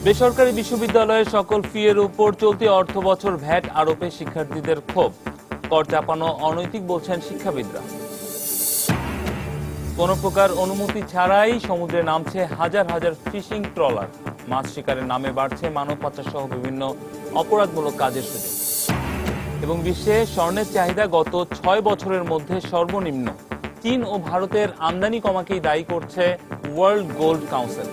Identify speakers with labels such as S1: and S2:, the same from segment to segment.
S1: বেসরকারি বিশ্ববিদ্যালয়ের সকল ফি এর উপর চলতি অর্থবছর ভ্যাট আরোপে শিক্ষার্থীদের ক্ষোভ। কর চাপানো অনৈতিক বলছেন শিক্ষাবিদরা। কোনো প্রকার অনুমতি ছাড়াই সমুদ্রে নামছে হাজার হাজার ফিশিং ট্রলার। মাছ শিকারের নামে বাড়ছে মানব পাচার সহ বিভিন্ন অপরাধমূলক কাজের সুযোগ। এবং বিশ্বে স্বর্ণের চাহিদা গত 6 বছরের মধ্যে সর্বনিম্ন। চীন ও ভারতের আমদানি কমাকেই দায়ী করছে ওয়ার্ল্ড গোল্ড কাউন্সিল।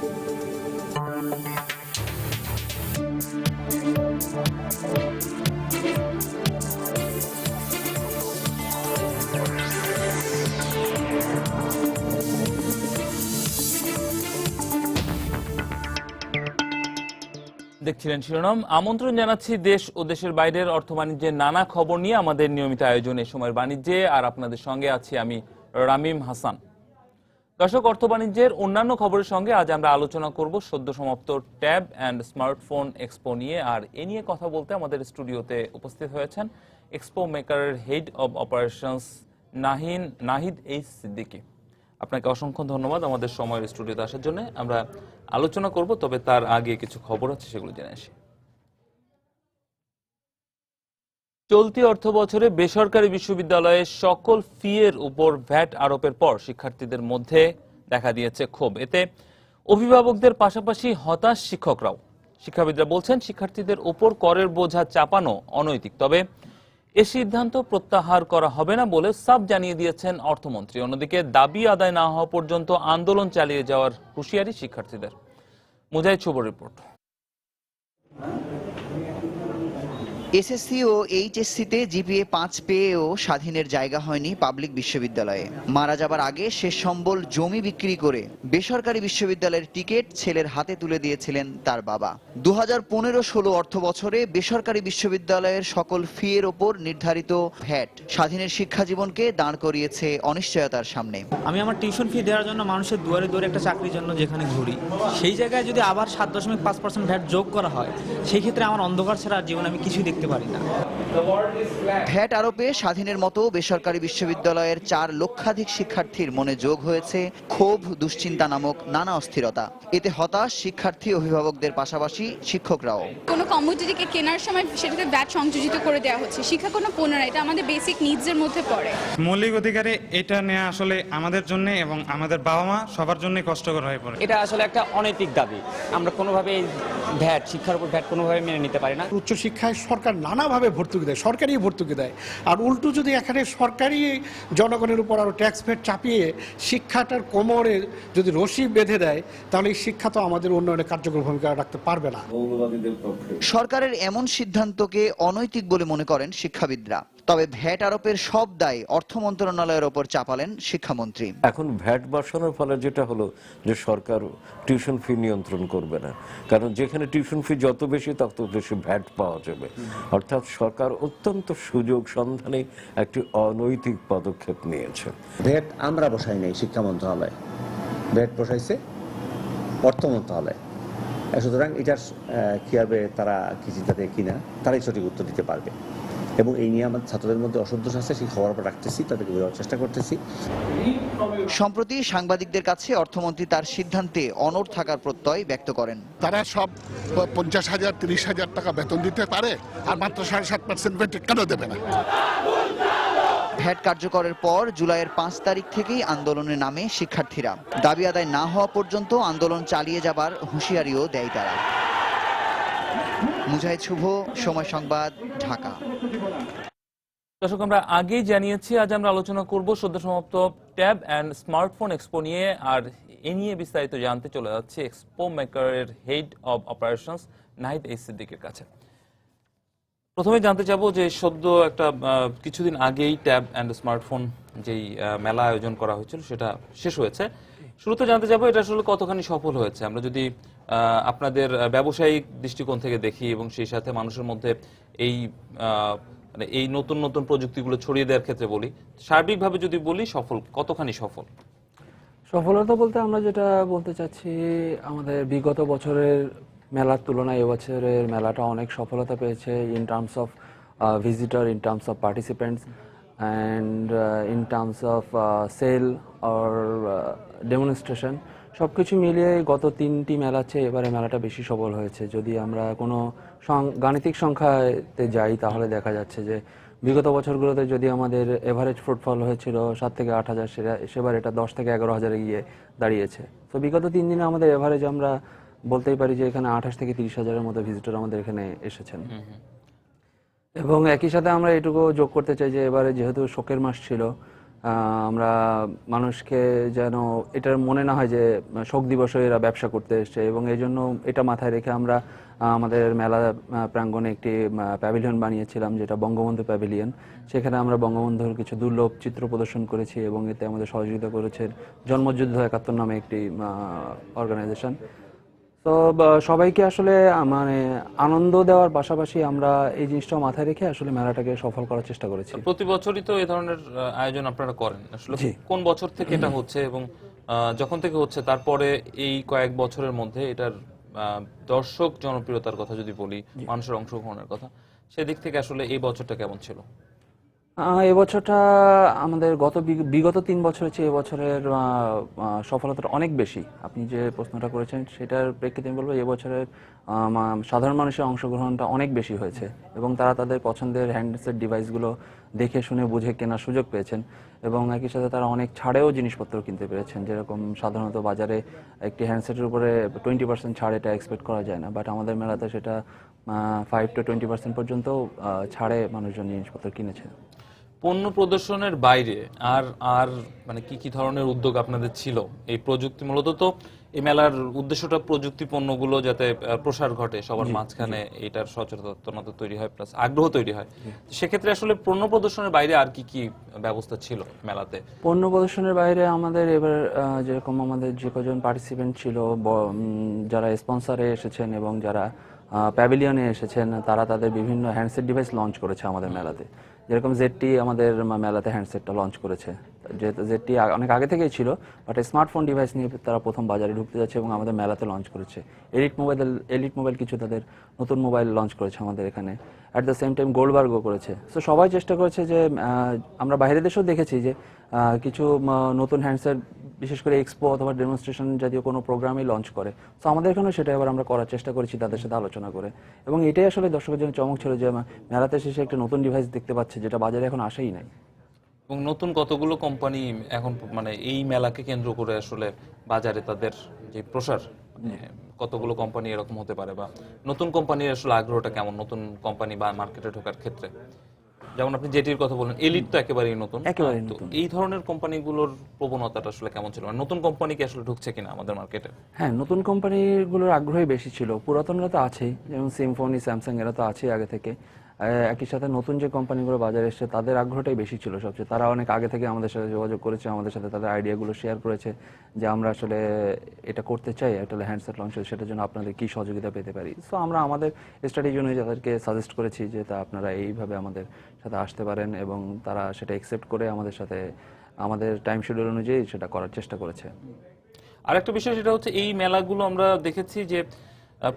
S1: দেখছিলেন শিরোনাম। আমন্ত্রণ জানাচ্ছি দেশ ও দেশের বাইরের অর্থ বাণিজ্যের নানা খবর নিয়ে আমাদের নিয়মিত আয়োজন এই সময়ের বাণিজ্যে। আর আপনাদের সঙ্গে আছি আমি রামিম হাসান। দর্শক, অর্থ বাণিজ্যের অন্যান্য খবরের সঙ্গে আজ আমরা আলোচনা করব সদ্য সমাপ্ত ট্যাব অ্যান্ড স্মার্টফোন এক্সপো নিয়ে। আর এ নিয়ে কথা বলতে আমাদের স্টুডিওতে উপস্থিত হয়েছেন এক্সপো মেকারের head of operations Nahid H Siddiqui. আপনাকে অসংখ্য ধন্যবাদ আমাদের সময়ের স্টুডিওতে আসার জন্য। আমরা আলোচনা করব, তবে তার আগে কিছু খবর আছে, সেগুলো জেনে আসি। চলতি অর্থ বছরে বেসরকারি বিশ্ববিদ্যালয়ে সকল ফি এর উপর ভ্যাট আরোপের পর শিক্ষার্থীদের মধ্যে দেখা দিয়েছে ক্ষোভ। এতে অভিভাবকদের পাশাপাশি হতাশ শিক্ষকরাও। শিক্ষাবিদরা বলছেন শিক্ষার্থীদের উপর করের বোঝা চাপানো অনৈতিক, তবে এ সিদ্ধান্ত প্রত্যাহার করা হবে না বলে সাফ জানিয়ে দিয়েছেন অর্থমন্ত্রী। অন্যদিকে দাবি আদায় না হওয়া পর্যন্ত আন্দোলন চালিয়ে যাওয়ার হুঁশিয়ারি শিক্ষার্থীদের। মুজাহিদ শুভর রিপোর্ট।
S2: এসএসসি ও এইচএসসিতে জিপিএ 5 পেয়েও স্বাধীনের জায়গা হয়নি পাবলিক বিশ্ববিদ্যালয়ে। মারা যাবার আগে শেষ সম্বল জমি বিক্রি করে বেসরকারি বিশ্ববিদ্যালয়ের টিকিট ছেলের হাতে তুলে দিয়েছিলেন তার বাবা। 2015-16 অর্থ বছরে বেসরকারি বিশ্ববিদ্যালয়ের সকল ফি এর ওপর নির্ধারিত ভ্যাট স্বাধীনের শিক্ষা জীবনকে দাঁড় করিয়েছে অনিশ্চয়তার সামনে।
S3: আমি আমার টিউশন ফি দেওয়ার জন্য মানুষের দুয়ারে দুয়ারে একটা চাকরির জন্য যেখানে ঘুরি, সেই জায়গায় যদি আবার 7.5% ভ্যাট যোগ করা হয়, সেই ক্ষেত্রে আমার অন্ধকার ছাড়া জীবন আমি কিছুই দেখতে পারি না।
S2: ভ্যাট আরোপে স্বাধীনের মতো বেসরকারি বিশ্ববিদ্যালয়ের 4 লক্ষাধিক শিক্ষার্থীর মনে যোগ হয়েছে ক্ষোভ, দুশ্চিন্তা নামক নানা অস্থিরতা। এতে হতাশ শিক্ষার্থী, অভিভাবকদের পাশাপাশি শিক্ষকরাও।
S4: কোনো কমোডিটিকে কেনার সময় সেটাতে ভ্যাট সংযোজিত করে দেওয়া হচ্ছে। শিক্ষা কোনো পণ্য না, এটা আমাদের বেসিক নিডসের মধ্যে পড়ে।
S5: মৌলিক অধিকারে এটা নেওয়া আসলে আমাদের জন্য এবং আমাদের বাবা মা সবার জন্যই কষ্টকর হয়ে পড়ে।
S6: এটা আসলে একটা অনৈতিক দাবি। আমরা কোনোভাবে ভ্যাট, শিক্ষার উপর ভ্যাট কোনোভাবে মেনে নিতে পারি না।
S7: উচ্চশিক্ষায় সরকার নানাভাবে ভর্তুকি দেয়, সরকারি ভর্তুকি দেয়, আর উল্টো যদি এখানে সরকারি জনগণের উপর আরো ট্যাক্স ফেট চাপিয়ে শিক্ষাটার কোমরে যদি রশি বেঁধে দেয়, তাহলে এই শিক্ষা তো আমাদের উন্নয়নে কার্যকর ভূমিকা রাখতে পারবে না।
S2: সরকারের এমন সিদ্ধান্তকে অনৈতিক বলে মনে করেন শিক্ষাবিদরা। তবে ভ্যাট আরোপের সব দায় অর্থ মন্ত্রণালয়ের ওপর চাপালেন শিক্ষামন্ত্রী।
S8: এখন ভ্যাট বসানোর ফলে যেটা হলো যে সরকার টিউশন ফি নিয়ন্ত্রণ করবে না, কারণ যেখানে টিউশন ফি যত বেশি তত বেশি ভ্যাট পাওয়া যাবে। অর্থাৎ সরকার অত্যন্ত সুযোগ সন্ধানে একটি অনৈতিক পদক্ষেপ নিয়েছে।
S9: ভ্যাট আমরা বসাই নাই শিক্ষা মন্ত্রণালয়, ভ্যাট বসাইছে অর্থ মন্ত্রণালয়। সুতরাং এটার কিভাবে তারা কি চিন্তাতে কিনা তারাই সঠিক উত্তর দিতে পারবে। এবং এই নিয়ে আমাদের ছাত্রদের মধ্যে অসন্তোষ আছে, সেই খবর রাখতেছি, তাদেরকে বোঝার চেষ্টা করতেছি।
S2: সম্প্রতি সাংবাদিকদের কাছে অর্থমন্ত্রী তার সিদ্ধান্তে অনড় থাকার প্রত্যয় ব্যক্ত করেন।
S10: তারা সব 50,000 30,000 টাকা বেতন দিতে পারে, আর মাত্র 7.5% ভ্যাট কেন দেবে না?
S2: ভ্যাট কার্যকরের পর জুলাইয়ের 5 তারিখ থেকেই আন্দোলনে নামে শিক্ষার্থীরা। দাবি আদায় না হওয়া পর্যন্ত আন্দোলন চালিয়ে যাবার হুঁশিয়ারিও দেয় তারা। মুজাহিদ শুভ, সময় সংবাদ, ঢাকা।
S1: দর্শক, আমরা আগেই জানিয়েছি আজ আমরা আলোচনা করব সদ্য সমাপ্ত ট্যাব অ্যান্ড স্মার্টফোন এক্সপো নিয়ে। আর এ নিয়ে বিস্তারিত জানতে চলে যাচ্ছে এক্সপো মেকারের head of operations Nahid H সিদ্দিকীর কাছে। প্রথমে জানতে চাবো যে সদ্য একটা কিছুদিন আগেই ট্যাব অ্যান্ড স্মার্টফোন যেই মেলা আয়োজন করা হয়েছিল সেটা শেষ হয়েছে। শুরুতে জানতে চাবো এটা আসলে কতখানি সফল হয়েছে। আমরা যদি আপনাদের ব্যবসায়িক দৃষ্টিকোণ থেকে দেখি এবং সেই সাথে মানুষের মধ্যে এই মানে এই নতুন নতুন প্রযুক্তিগুলো ছড়িয়ে দেওয়ার ক্ষেত্রে বলি, সার্বিকভাবে যদি বলি কতখানি সফল?
S11: সফলতা বলতে আমরা যেটা বলতে চাচ্ছি, আমাদের বিগত বছরের মেলার তুলনায় এবছরের মেলাটা অনেক সফলতা পেয়েছে in terms of visitor, in terms of participants and in terms of sale or demonstration. সবকিছু মিলিয়ে গত 3টি মেলার চেয়ে এবারে মেলাটা বেশি সফল হয়েছে। যদি আমরা কোনো গাণিতিক সংখ্যাতে যাই তাহলে দেখা যাচ্ছে যে বিগত বছরগুলোতে যদি আমাদের এভারেজ ফুটফল হয়েছিল 7 থেকে 8 হাজার, সেবার এটা 10 থেকে 11 হাজারে গিয়ে দাঁড়িয়েছে। তো বিগত 3 দিনে আমাদের এভারেজ আমরা বলতেই পারি যে এখানে 28 থেকে 30 হাজারের মতো ভিজিটর আমাদের এখানে এসেছেন। এবং একই সাথে আমরা এটুকু যোগ করতে চাই যে এবারে যেহেতু শোকের মাস ছিল, আমরা মানুষকে যেন এটার মনে না হয় যে শোক দিবসে এরা ব্যবসা করতে এসছে, এবং এই জন্য এটা মাথায় রেখে আমরা আমাদের মেলা প্রাঙ্গণে একটি প্যাভিলিয়ন বানিয়েছিলাম, যেটা বঙ্গবন্ধু প্যাভিলিয়ন। সেখানে আমরা বঙ্গবন্ধুর কিছু দুর্লভ চিত্র প্রদর্শন করেছি এবং এতে আমাদের সহযোগিতা করেছে জন্মযুদ্ধ 71 নামে একটি অর্গানাইজেশন। তো সবাইকে আসলে মানে আনন্দ দেওয়ার পাশাপাশি আমরা এই জিনিসটা মাথায় রেখে আসলে মেলাটাকে সফল করার চেষ্টা করেছি।
S1: প্রতি বছরই তো এই ধরনের আয়োজন আপনারা করেন, আসলে কোন বছর থেকে এটা হচ্ছে এবং যখন থেকে হচ্ছে তারপরে এই কয়েক বছরের মধ্যে এটার দর্শক জনপ্রিয়তার কথা যদি বলি, মানুষের অংশগ্রহণের কথা, সেদিক থেকে আসলে এই বছরটা কেমন ছিল?
S11: এই বছরটা আমাদের বিগত 3 বছরের চেয়ে এবছরের সফলতাটা অনেক বেশি। আপনি যে প্রশ্নটা করেছেন সেটার প্রেক্ষিতে আমি বলবো এবছরের সাধারণ মানুষের অংশগ্রহণটা অনেক বেশি হয়েছে এবং তারা তাদের পছন্দের হ্যান্ডসেট ডিভাইসগুলো দেখে শুনে বুঝে কেনার সুযোগ পেয়েছেন এবং একই সাথে তারা অনেক ছাড়েও জিনিসপত্র কিনতে পেরেছেন। যেরকম সাধারণত বাজারে একটি হ্যান্ডসেটের উপরে 20% ছাড় এটা এক্সপেক্ট করা যায় না, বাট আমাদের মেলাতে সেটা 5 to 20% পর্যন্ত ছাড়ে মানুষজন জিনিসপত্র কিনেছে।
S1: পণ্য প্রদর্শনের বাইরে আর আর মানে কি কি ধরনের উদ্যোগ আপনাদের ছিল? এই প্রযুক্তি, মূলত তো এই মেলার উদ্দেশ্যটা প্রযুক্তি পণ্যগুলো যাতে প্রসার ঘটে সবার মাঝখানে, এটার সচেতনতা তৈরি হয়, প্লাস আগ্রহ তৈরি হয়। সেক্ষেত্রে আসলে পণ্য প্রদর্শনের বাইরে আর কি কি ব্যবস্থা ছিল মেলাতে?
S11: পণ্য প্রদর্শনের বাইরে আমাদের এবার যেরকম আমাদের যে কজন পার্টিসিপেন্ট ছিল, যারা স্পন্সরে এসেছেন এবং যারা প্যাভিলিয়নে এসেছেন, তারা তাদের বিভিন্ন হ্যান্ডসেট ডিভাইস লঞ্চ করেছে আমাদের মেলাতে। যেরকম জেডটি আমাদের মেলাতে হ্যান্ডসেটটা লঞ্চ করেছে, যেহেতু জেডটি অনেক আগে থেকেই ছিল, বাট স্মার্টফোন ডিভাইস নিয়ে তারা প্রথম বাজারে ঢুকতে যাচ্ছে এবং আমাদের মেলাতে লঞ্চ করেছে। এলিট মোবাইল কিছু তাদের নতুন মোবাইল লঞ্চ করেছে আমাদের এখানে। অ্যাট দ্য সেম টাইম গোল্ডবার্গও করেছে। সো সবাই চেষ্টা করেছে যে আমরা বাইরের দেশেও দেখেছি যে কিছু নতুন হ্যান্ডসেট বিশেষ করে এক্সপো অথবা ডেমনস্ট্রেশন জাতীয় কোনো প্রোগ্রামই লঞ্চ করে। সো আমাদের এখানেও সেটা এবার আমরা করার চেষ্টা করেছি তাদের সাথে আলোচনা করে, এবং এটাই আসলে দর্শকের জন্য চমক ছিল যে মেলাতে শেষে একটা নতুন ডিভাইস দেখতে পাচ্ছে যেটা বাজারে এখন আসেই নাই।
S1: এবং নতুন কতগুলো কোম্পানি এখন মানে এই মেলাকে কেন্দ্র করে আসলে বাজারে তাদের যে প্রসার, কতগুলো কোম্পানি এরকম হতে পারে, বা নতুন কোম্পানির আসলে আগ্রহটা কেমন নতুন কোম্পানি বা মার্কেটে ঢোকার ক্ষেত্রে? যেমন আপনি জেটির কথা বলেন, এলিট তো একেবারেই নতুন, তো এই ধরনের কোম্পানিগুলোর প্রবণতাটা আসলে কেমন ছিল? নতুন কোম্পানি কি আসলে ঢুকছে কিনা আমাদের মার্কেটে?
S11: হ্যাঁ, নতুন কোম্পানিগুলোর আগ্রহই বেশি ছিল। পুরাতনরা তো আছেই, যেমন সিম্ফনি, স্যামসাং, এরা তো আছেই আগে থেকে। একই সাথে নতুন যে কোম্পানিগুলো বাজারে এসছে তাদের আগ্রহটাই বেশি ছিল সবচেয়ে। তারা অনেক আগে থেকে আমাদের সাথে যোগাযোগ করেছে, আমাদের সাথে তাদের আইডিয়াগুলো শেয়ার করেছে যে আমরা আসলে এটা করতে চাই, একটা হ্যান্ডসেট লঞ্চ হয়েছে, সেটার জন্য আপনাদের কী সহযোগিতা পেতে পারি। সো আমরা আমাদের স্ট্র্যাটেজি অনুযায়ী তাদেরকে সাজেস্ট করেছি যে তা আপনারা এইভাবে আমাদের সাথে আসতে পারেন, এবং তারা সেটা অ্যাকসেপ্ট করে আমাদের সাথে আমাদের টাইম শিডিউল অনুযায়ী সেটা করার চেষ্টা করেছে।
S1: আরেকটা বিষয় সেটা হচ্ছে এই মেলাগুলো আমরা দেখেছি যে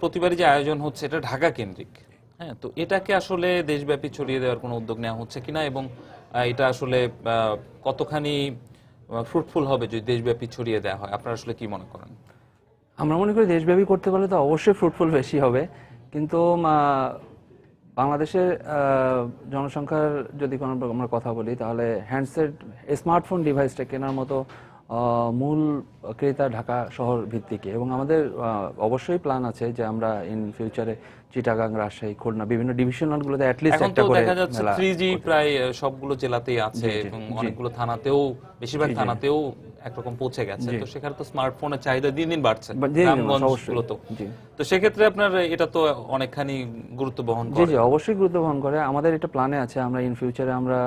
S1: প্রতিবারই যে আয়োজন হচ্ছে এটা ঢাকা কেন্দ্রিক। হ্যাঁ, তো এটাকে আসলে দেশব্যাপী ছড়িয়ে দেওয়ার কোনো উদ্যোগ নেওয়া হচ্ছে কিনা, এবং এটা আসলে কতখানি ফ্রুটফুল হবে যদি দেশব্যাপী ছড়িয়ে দেওয়া হয়? আপনারা আসলে কি মনে করেন?
S11: আমরা মনে করি দেশব্যাপী করতে পারলে তো অবশ্যই ফ্রুটফুল বেশি হবে, কিন্তু বাংলাদেশের জনসংখ্যার যদি কোনো আমরা কথা বলি তাহলে হ্যান্ডসেট স্মার্টফোন ডিভাইসটা কেনার মতো মূল ক্রেতা ঢাকা শহর ভিত্তিক, এবং আমাদের অবশ্যই প্ল্যান আছে যে আমরা ইন ফিউচারে চিটাগাং, রাজশাহী, খুলনা বিভিন্ন ডিভিশনালগুলোতে অ্যাট লিস্ট একটা করে
S1: দেখা যাচ্ছে 3G প্রায় সবগুলো জেলাতেই আছে এবং অনেকগুলো থানাতেও, বেশিরভাগ থানাতেও একরকম পৌঁছে গেছে। তো সেখানে তো স্মার্টফোনের চাহিদা দিন দিন বাড়ছে গ্রামগঞ্জগুলোতে। তো সেক্ষেত্রে আপনার এটা তো অনেকখানি গুরুত্ব বহন করে।
S11: জি, অবশ্যই গুরুত্ব বহন করে। আমাদের এটা প্ল্যানে আছে, আমরা ইন ফিউচারে আমরা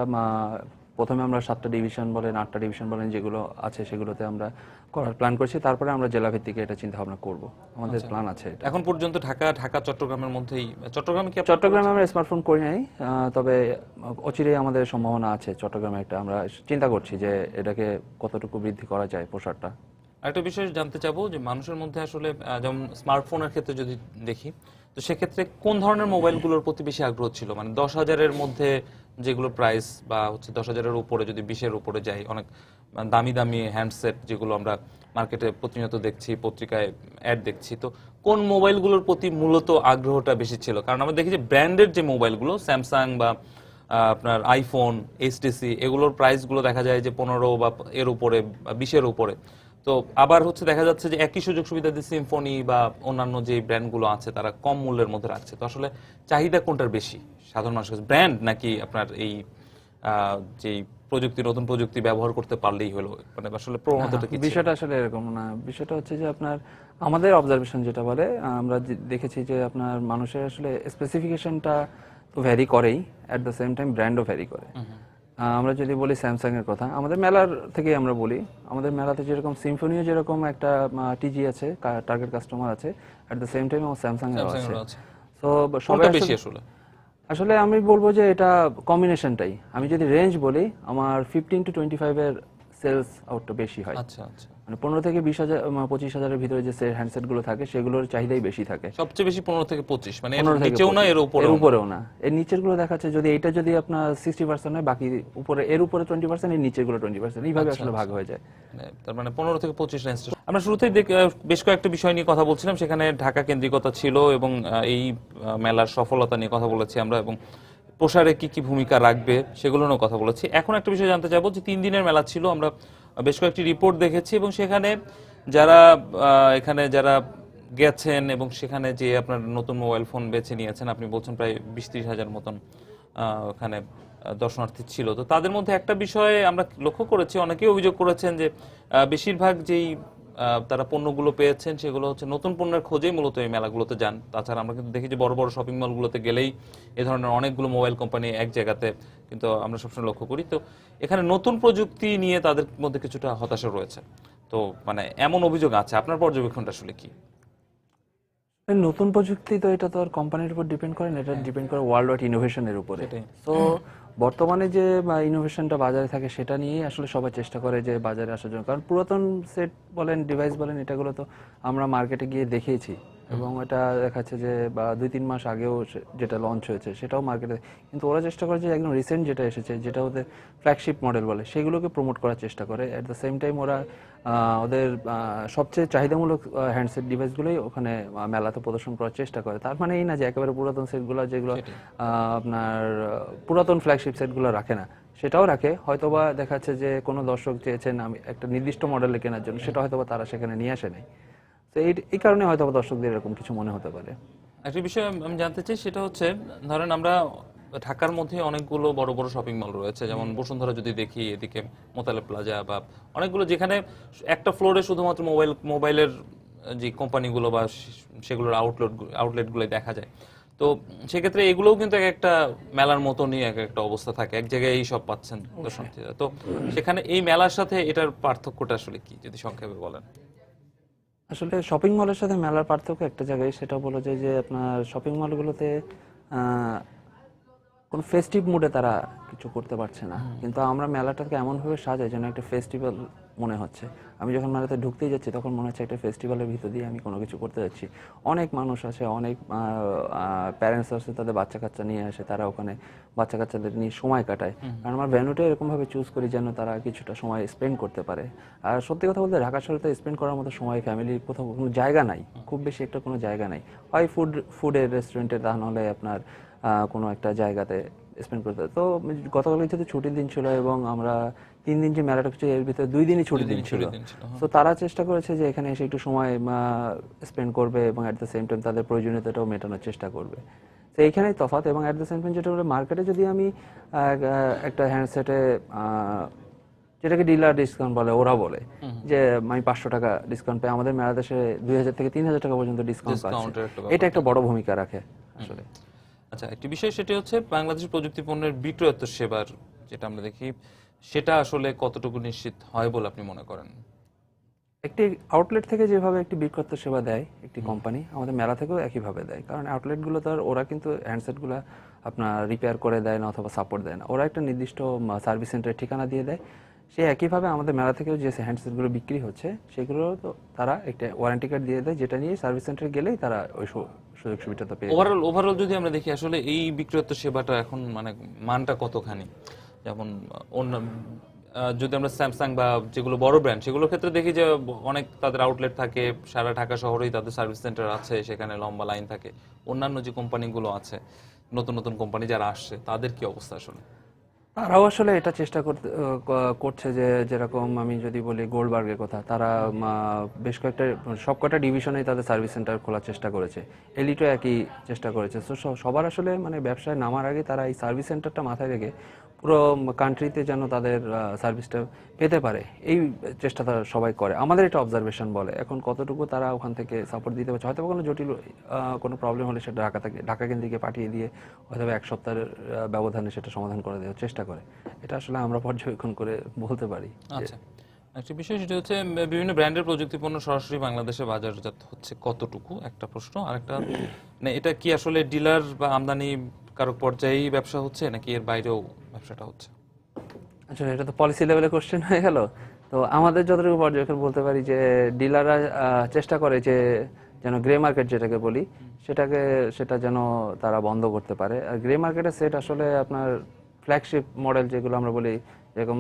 S11: প্রথমে আমরা 7টা ডিভিশন বলেন, 8টা ডিভিশন বলেন যেগুলো আছে সেগুলোতে আমরা করার প্ল্যান করছি, তারপরে আমরা জেলা ভিত্তিক এটা চিন্তা ভাবনা করব। আমাদের প্ল্যান আছে।
S1: এখন পর্যন্ত ঢাকা চট্টগ্রামের মধ্যেই,
S11: চট্টগ্রামে আমরা স্মার্টফোন করি নাই, তবে অচিরেই আমাদের সম্ভাবনা আছে চট্টগ্রামে একটা, আমরা চিন্তা করছি যে এটাকে কতটুকু বৃদ্ধি করা যায় প্রসারটা।
S1: আরেকটা বিষয় জানতে চাবো যে মানুষের মধ্যে আসলে যেমন স্মার্টফোনের ক্ষেত্রে যদি দেখি তো সেক্ষেত্রে কোন ধরনের মোবাইলগুলোর প্রতি বেশি আগ্রহ ছিল, মানে 10,000-এর মধ্যে যেগুলো প্রাইস, বা হচ্ছে 10,000-এর উপরে, যদি 20-এর উপরে যাই, অনেক দামি দামি হ্যান্ডসেট যেগুলো আমরা মার্কেটে প্রতিনিয়ত দেখছি, পত্রিকায় অ্যাড দেখছি, তো কোন মোবাইলগুলোর প্রতি মূলত আগ্রহটা বেশি ছিল? কারণ আমরা দেখি যে ব্র্যান্ডের যে মোবাইলগুলো, স্যামসাং বা আপনার আইফোন, এইচটিসি, এগুলোর প্রাইসগুলো দেখা যায় যে 15 বা এর উপরে বা 20-এর উপরে। তো আবার হচ্ছে দেখা যাচ্ছে যে একই সুযোগ সুবিধা দিয়ে সিম্ফনি বা অন্যান্য যে ব্র্যান্ডগুলো আছে তারা কম মূল্যের মধ্যে রাখছে। তো আসলে চাহিদা কোনটার বেশি সাধারণ মানুষের কাছে, ব্র্যান্ড নাকি আপনার এই যেই প্রযুক্তি, নতুন প্রযুক্তি ব্যবহার করতে পারলেই হলো, মানে আসলে প্রবণতাটা কি ছিল?
S11: বিষয়টা আসলে এরকম না। বিষয়টা হচ্ছে যে আপনার আমাদের অবজারভেশন যেটা বলে, আমরা দেখেছি যে আপনার মানুষের আসলে স্পেসিফিকেশনটা তো ভ্যারি করেই, অ্যাট দ্য সেম টাইম ব্র্যান্ডও ভ্যারি করে। আমরা যদি বলি স্যামসাং এর কথা, আমাদের মেলার থেকে আমরা বলি, আমাদের মেলাতে যেরকম সিম্ফনিও যেরকম একটা টিজি আছে, টার্গেট কাস্টমার আছে, অ্যাট দ্য সেম টাইম আমার স্যামসাং এর আছে। তো সবাই
S1: বেশি আসলে
S11: আসলে আমি বলবো যে এটা কম্বিনেশনটাই। আমি যদি রেঞ্জ বলি, আমার 15 to 25 এর সেলস আউটটা বেশি হয়।
S1: আচ্ছা আচ্ছা,
S11: মানে 15 থেকে 20,000 25,000-এর ভিতরে যে হ্যান্ডসেট গুলো থাকে সেগুলোর চাহিদাই বেশি থাকে।
S1: সবচেয়ে বেশি 15 থেকে 25, মানে এর
S11: 15 থেকে
S1: নিচেও না
S11: 25,
S1: এর উপরেও
S11: না। এর নিচের গুলো দেখাচ্ছে যদি এটা যদি আপনার 60% হয়, বাকি উপরে, এর উপরে 20%, এর নিচের গুলো 20%, এইভাবে আসলে ভাগ হয়ে যায়।
S1: তার মানে 15 থেকে 25 রেঞ্জটা। আমরা শুরুতেই বেশ কয়েকটা বিষয় নিয়ে কথা বলছিলাম, সেখানে ঢাকা কেন্দ্রিকতা ছিল এবং এই মেলার সফলতা নিয়ে কথা বলেছি আমরা, এবং প্রসারে কি কি ভূমিকা রাখবে সেগুলো নিয়ে কথা বলেছি। এখন একটা বিষয় জানতে চাইবো যে 3 দিনের মেলা ছিল, আমরা বেশ কয়েকটি রিপোর্ট দেখেছি, এবং সেখানে যারা যারা গেছেন এবং সেখানে যে আপনার নতুন মোবাইল ফোন বেছে নিয়েছেন, আপনি বলছেন প্রায় 20-30 হাজার মতন ওখানে দর্শনার্থী ছিল। তো তাদের মধ্যে একটা বিষয়ে আমরা লক্ষ্য করেছি, অনেকেই অভিযোগ করেছেন যে বেশিরভাগ যেই তারা পণ্যগুলো পেয়েছেন সেগুলো হচ্ছে নতুন পণ্যের খোঁজেই মূলত এই মেলাগুলোতে যান। তাছাড়া আমরা কিন্তু দেখি যে বড় বড় শপিং মলগুলোতে গেলেই এ ধরনের অনেকগুলো মোবাইল কোম্পানি এক জায়গাতে কিন্তু আমরা সবসময় লক্ষ্য করি। তো এখানে নতুন প্রযুক্তি নিয়ে তাদের মধ্যে কিছুটা হতাশা রয়েছে। তো মানে এমন অভিযোগ আছে, আপনার পর্যবেক্ষণটা আসলে কি?
S11: নতুন প্রযুক্তি তো এটা তো আর কোম্পানির উপর ডিপেন্ড করে না, এটা ডিপেন্ড করে ওয়ার্ল্ড ওয়াইড ইনোভেশনের উপরে। তো বর্তমানে যে ইনোভেশনটা বাজারে থাকে সেটা নিয়েই আসলে সবাই চেষ্টা করে যে বাজারে আসার জন্য। কারণ পুরাতন সেট বলেন, ডিভাইস বলেন, এটাগুলো তো আমরা মার্কেটে গিয়ে দেখেছি, এবং এটা দেখাচ্ছে যে 2-3 মাস আগেও যেটা লঞ্চ হয়েছে সেটাও মার্কেটে, কিন্তু ওরা চেষ্টা করে যে একদম রিসেন্ট যেটা এসেছে, যেটা ওদের ফ্ল্যাগশিপ মডেল বলে, সেগুলোকে প্রমোট করার চেষ্টা করে। অ্যাট দ্য সেম টাইম ওরা ওদের সবচেয়ে চাহিদামূলক হ্যান্ডসেট ডিভাইসগুলোই ওখানে মেলাতে প্রদর্শন করার চেষ্টা করে। তার মানে এই না যে একেবারে পুরাতন সেটগুলো, যেগুলো আপনার পুরাতন ফ্ল্যাগশিপ সেটগুলো রাখে না, সেটাও রাখে। হয়তোবা দেখাচ্ছে যে কোনো দর্শক চেয়েছেন আমি একটা নির্দিষ্ট মডেলে কেনার জন্য, সেটা হয়তোবা তারা সেখানে নিয়ে আসে নাই। তো এই কারণে হয়তো দর্শকদের এরকম কিছু মনে হতে পারে।
S1: একটা বিষয় আমি জানতে চাই, সেটা হচ্ছে ধরেন আমরা ঢাকার মধ্যে অনেকগুলো বড় বড় শপিং মল রয়েছে, যেমন বসুন্ধরা যদি দেখি, এদিকে মোতালেব প্লাজা বা অনেকগুলো, যেখানে একটা ফ্লোরে শুধুমাত্র মোবাইলের যে কোম্পানিগুলো বা সেগুলোর আউটলেটগুলো দেখা যায়। তো সেক্ষেত্রে এগুলোও কিন্তু একটা মেলার মতনই একটা অবস্থা থাকে, এক জায়গায় এই সব পাচ্ছেন দর্শনার্থীরা। তো সেখানে এই মেলার সাথে এটার পার্থক্যটা আসলে কি, যদি সংক্ষেপে বলেন?
S11: আসলে শপিং মলের সাথে মেলার পার্থক্য একটা জায়গায়, সেটা বলো যে আপনার শপিং মলগুলোতে কোনো ফেস্টিভ মুডে তারা কিছু করতে পারছে না, কিন্তু আমরা মেলাটাকে এমনভাবে সাজাই যেন একটা ফেস্টিভ্যাল মনে হচ্ছে। আমি যখন মেলাতে ঢুকতেই যাচ্ছি তখন মনে হচ্ছে একটা ফেস্টিভ্যালের ভিতর দিয়ে আমি কোনো কিছু করতে যাচ্ছি। অনেক মানুষ আসে, অনেক প্যারেন্টস আসে, তাদের বাচ্চা কাচ্চা নিয়ে আসে, তারা ওখানে বাচ্চা কাচ্চাদের নিয়ে সময় কাটায়। কারণ আমার ভ্যানুটা এরকমভাবে চুজ করি যেন তারা কিছুটা সময় স্পেন্ড করতে পারে। আর সত্যি কথা বলতে ঢাকা শহরে স্পেন্ড করার মতো সময় ফ্যামিলির কোথাও কোনো জায়গা নাই, খুব বেশি একটা কোনো জায়গা নাই। হয় ফুডের রেস্টুরেন্টে, তা নাহলে আপনার কোনো একটা জায়গাতে স্পেন্ড করতে। তো গতকালকে যেহেতু ছুটির দিন ছিল এবং আমরা 3 দিন যে মেলাটা হচ্ছে এর ভিতরে 2 দিনই ছুটির দিন ছিল, তো তারা চেষ্টা করেছে যে এখানে এসে একটু সময় স্পেন্ড করবে এবং অ্যাট দ্য সেম টাইম তাদের প্রয়োজনীয়তাটাও মেটানোর চেষ্টা করবে। তো এইখানেই তফাৎ। এবং অ্যাট দ্য সেম টাইম যেটা হলো, মার্কেটে যদি আমি একটা হ্যান্ডসেটে যেটাকে ডিলার ডিসকাউন্ট বলে, ওরা বলে যে আমি 500 টাকা ডিসকাউন্ট পাই, আমাদের মেলা দেশে 2,000 থেকে 3,000 টাকা পর্যন্ত ডিসকাউন্ট পাচ্ছে। এটা একটা বড় ভূমিকা রাখে আসলে।
S1: আচ্ছা, একটি বিষয় সেটা হচ্ছে বাংলাদেশের প্রযুক্তি পণ্যের বিক্রয়ত্ব সেবার যেটা আমরা দেখি, সেটা আসলে কতটুকু নিশ্চিত হয় বলে আপনি মনে করেন?
S11: একটি আউটলেট থেকে যেভাবে একটি বিক্রয়ত্ব সেবা দেয় একটি কোম্পানি, আমাদের মেলা থেকেও একইভাবে দেয়। কারণ আউটলেটগুলো তো আর ওরা কিন্তু হ্যান্ডসেটগুলো আপনার রিপেয়ার করে দেয় না অথবা সাপোর্ট দেয় না, ওরা একটা নির্দিষ্ট সার্ভিস সেন্টারের ঠিকানা দিয়ে দেয়, সেই একইভাবে আমাদের মেলা থেকেও যে হ্যান্ডসেটগুলো বিক্রি হচ্ছে সেগুলো তো তারা একটা ওয়ারেন্টি কার্ড দিয়ে দেয়, যেটা নিয়ে সার্ভিস সেন্টারে গেলেই তারা ওই সুযোগ সুবিধাটা পেয়ে যায়।
S1: ওভারঅল যদি আমরা দেখি আসলে এই বিক্রয়ত্ব সেবাটা এখন মানে মানটা কতখানি, যেমন অন্য যদি আমরা স্যামসাং বা যেগুলো বড় ব্র্যান্ড সেগুলোর ক্ষেত্রে দেখি যে অনেক তাদের আউটলেট থাকে, সারা ঢাকা শহরেই তাদের সার্ভিস সেন্টার আছে, সেখানে লম্বা লাইন থাকে। অন্যান্য যে কোম্পানিগুলো আছে, নতুন নতুন কোম্পানি যারা আসছে, তাদের কি অবস্থা আসলে?
S11: তারাও আসলে এটা চেষ্টা করছে যে, যেরকম আমি যদি বলি গোল্ডবার্গের কথা, তারা বেশ কয়েকটা সবকটা ডিভিশনেই তাদের সার্ভিস সেন্টার খোলার চেষ্টা করেছে। এলিটও একই চেষ্টা করেছে। তো সবার আসলে মানে ব্যবসায় নামার আগে তারা এই সার্ভিস সেন্টারটা মাথায় রেখে পুরো কান্ট্রিতে যেন তাদের সার্ভিসটা পেতে পারে, এই চেষ্টা তারা সবাই করে। আমাদের এটা অবজারভেশন বলে। এখন কতটুকু তারা ওখান থেকে সাপোর্ট দিতে পারছে, হয়তো কোনো জটিল কোনো প্রবলেম হলে সেটা ঢাকা কেন্দ্রিকে পাঠিয়ে দিয়ে হয়তো এক সপ্তাহের ব্যবধানে সেটা সমাধান করে দেওয়ার চেষ্টা করে। এটা আসলে আমরা পর্যবেক্ষণ করে বলতে পারি।
S1: আচ্ছা, একটা বিষয় সেটা হচ্ছে বিভিন্ন ব্র্যান্ডের প্রযুক্তি পণ্য সরাসরি বাংলাদেশে বাজারজাত হচ্ছে কতটুকু, একটা প্রশ্ন। আর একটা মানে এটা কি আসলে ডিলার বা আমদানি কারক পর্যায়েই ব্যবসা হচ্ছে নাকি এর বাইরেও ব্যবসাটা হচ্ছে?
S11: আচ্ছা, এটা তো পলিসি লেভেলে কোশ্চেন হয়ে গেল। তো আমাদের যতটুকু পর্যবেক্ষণ বলতে পারি যে ডিলাররা চেষ্টা করে যে যেন গ্রে মার্কেট যেটাকে বলি সেটা যেন তারা বন্ধ করতে পারে। আর গ্রে মার্কেটের সেট আসলে আপনার ফ্ল্যাগশিপ মডেল যেগুলো আমরা বলি, যেরকম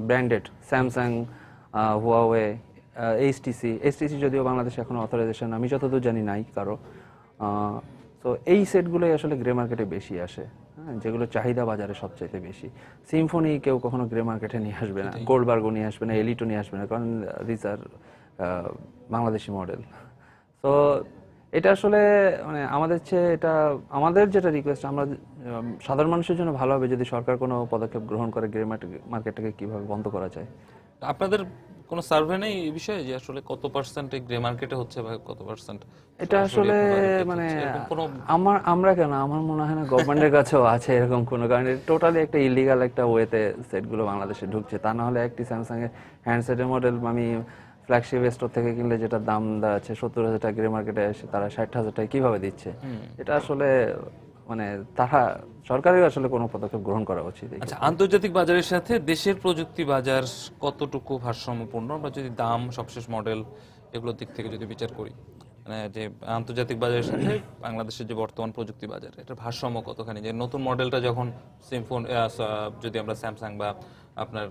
S11: ব্র্যান্ডেড স্যামসাং, হুয়াওয়ে, এইচটিসি যদিও বাংলাদেশে এখনো অথরাইজেশন আমি যতদূর জানি নাই কারো। তো এই সেটগুলোই আসলে গ্রে মার্কেটে বেশি আসে, হ্যাঁ, যেগুলো চাহিদা বাজারে সবচাইতে বেশি। সিম্ফনি কেউ কখনো গ্রে মার্কেটে নিয়ে আসবে না, গোল্ডবার্গও নিয়ে আসবে না, এলিটও নিয়ে আসবে না, কারণ দিস আর বাংলাদেশি মডেল। তো এটা আসলে মানে আমাদের যেটা রিকোয়েস্ট, আমরা সাধারণ মানুষের জন্য ভালো হবে যদি সরকার কোনো পদক্ষেপ গ্রহণ করে গ্রে মার্কেটটাকে কিভাবে বন্ধ করা যায়।
S1: আপনাদের কোনো সার্ভে নেই এই বিষয়ে যে আসলে কত পার্সেন্ট গ্রে মার্কেটে হচ্ছে বা কত পার্সেন্ট?
S11: এটা আসলে মানে আমার মনে হয় না গভর্নমেন্টের কাছেও আছে এরকম কোনো, কারণ টোটালি একটা ইলিগাল একটা ওয়েতে সেটগুলো বাংলাদেশে ঢুকছে। তা না হলে একটি স্যামসাং এর হ্যান্ডসেটের মডেল আমি ফ্ল্যাগশিপ স্টোর থেকে কিনলে যেটা দাম আছে 70,000 টাকা, গ্রে মার্কেটে এসে তারা 60,000 টাকা কিভাবে দিচ্ছে? এটা আসলে মানে সরকারের আসলে কোনো পদক্ষেপ গ্রহণ করা উচিত।
S1: আচ্ছা, আন্তর্জাতিক বাজারের সাথে দেশের প্রযুক্তি বাজার কতটুকু ভারসাম্যপূর্ণ? আমরা যদি দাম, সবশেষ মডেল এগুলোর দিক থেকে যদি বিচার করি, মানে যে আন্তর্জাতিক বাজারের সাথে বাংলাদেশের যে বর্তমান প্রযুক্তি বাজার, এটার ভারসাম্য কতখানি? যে নতুন মডেলটা যখন যদি আমরা স্যামসাং বা আপনার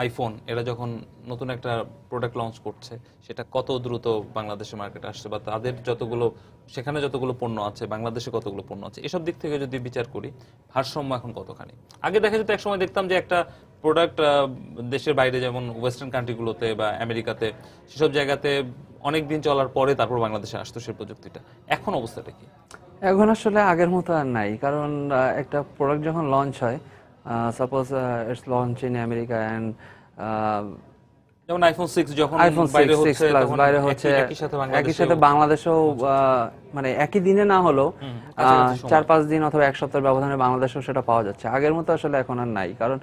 S1: আইফোন এরা যখন নতুন একটা প্রোডাক্ট লঞ্চ করছে, সেটা কত দ্রুত বাংলাদেশের মার্কেটে আসছে, বা তাদের সেখানে যতগুলো পণ্য আছে বাংলাদেশে কতগুলো পণ্য আছে, এসব দিক থেকে যদি বিচার করি ভারসাম্য এখন কতখানি? আগে দেখা যেত, এক সময় দেখতাম যে একটা প্রোডাক্ট দেশের বাইরে যেমন ওয়েস্টার্ন কান্ট্রিগুলোতে বা আমেরিকাতে, সেসব জায়গাতে অনেক দিন চলার পরে তারপর বাংলাদেশে আসতো সেই প্রযুক্তিটা। এখন অবস্থাটা কি?
S11: এখন আসলে আগের মতো আর নাই, কারণ একটা প্রোডাক্ট যখন লঞ্চ হয়, suppose it's launch in America and
S1: যেমন আইফোন 6 যখন
S11: বাইরে হচ্ছে একই সাথে বাংলাদেশেও মানে একই দিনে না হলো 4-5 দিন অথবা এক সপ্তাহের ব্যবধানে বাংলাদেশেও সেটা পাওয়া যাচ্ছে। আগের মতো আসলে এখন আর নাই, কারণ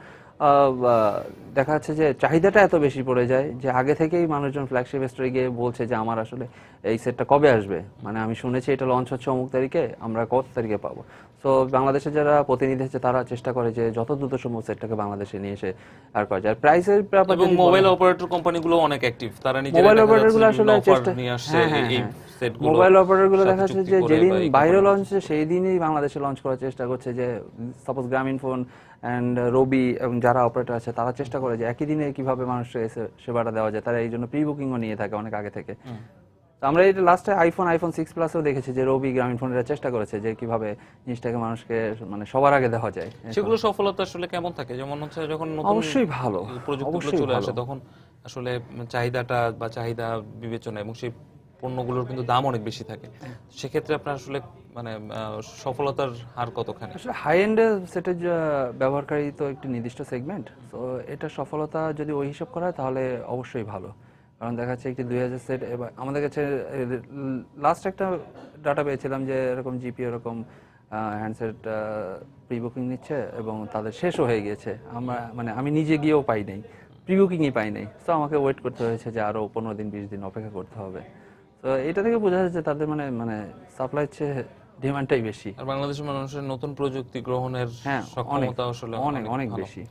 S11: দেখা যাচ্ছে যে চাহিদাটা এত বেশি পড়ে যায় যে আগে থেকেই মানুষজন ফ্ল্যাগশিপ স্টোরে গিয়ে বলছে যে আমার আসলে এই সেটটা কবে আসবে, মানে আমি শুনেছি এটা লঞ্চ হচ্ছে অমুক তারিখে, আমরা কত তারিখে পাবো। সো বাংলাদেশের যারা প্রতিনিধি আছে তারা চেষ্টা করে যে যত দ্রুত সম্ভব সেটটাকে বাংলাদেশে নিয়ে এসে আর করা যায়। প্রাইসের ব্যাপারে
S1: মোবাইল অপারেটর কোম্পানিগুলো অনেক অ্যাক্টিভ, তারা নিজেরা
S11: মোবাইল অপারেটরগুলো আসলে চেষ্টা
S1: নিয়ে আসছে এই সেটগুলো।
S11: মোবাইল অপারেটরগুলো দেখা যাচ্ছে যে যেদিন বাইরে লঞ্চ হচ্ছে সেই দিনই বাংলাদেশে লঞ্চ করার চেষ্টা করছে, যে সাপোজ গ্রামীণ ফোন অ্যান্ড রবি এবং যারা অপারেটর আছে তারা চেষ্টা করে যে একই দিনে কিভাবে মানুষকে সেবাটা দেওয়া যায়। তারা এই জন্য প্রি বুকিংও নিয়ে থাকে অনেক আগে থেকে। আমরা এই লাস্টে আইফোন 6 প্লাসও দেখেছি যে রবি গ্রামীণ ফোনেরা চেষ্টা করেছে যে কিভাবে জিনিসটাকে মানুষকে মানে সবার আগে দেওয়া যায়।
S1: সেগুলো সফলতা আসলে কেমন থাকে? যেমন হচ্ছে যখন নতুন
S11: অবশ্যই ভালো
S1: প্রযুক্তিগুলো চলে আসে তখন আসলে চাহিদাটা বা চাহিদা বিবেচনা এবং সেই পণ্যগুলোর কিন্তু দাম অনেক বেশি থাকে, সেক্ষেত্রে আপনার আসলে মানে সফলতার হার কতখানি?
S11: আসলে হাই এন্ড সেটের ব্যবহারকারী তো একটি নির্দিষ্ট সেগমেন্ট, তো এটা সফলতা যদি ওই হিসাব করা হয় তাহলে অবশ্যই ভালো। কারণ দেখা যাচ্ছে একটি 2000 সেট, এবার আমাদের কাছে লাস্ট একটা ডাটা পেয়েছিলাম যে এরকম জিপি এরকম হ্যান্ডসেট প্রি বুকিং নিচ্ছে এবং তাদের শেষও হয়ে গিয়েছে। আমি নিজে গিয়েও পাই নাই, প্রি বুকিংই পাই নাই। তো আমাকে ওয়েট করতে হয়েছে যে আরো 15 দিন 20 দিন অপেক্ষা করতে হবে। তো এটা থেকে বোঝা যাচ্ছে তাদের মানে সাপ্লাইর চেয়ে ডিমান্ডটাই বেশি।
S1: আর বাংলাদেশের মানুষের নতুন প্রযুক্তি গ্রহণের সক্ষমতা আসলে
S11: অনেক বেশি।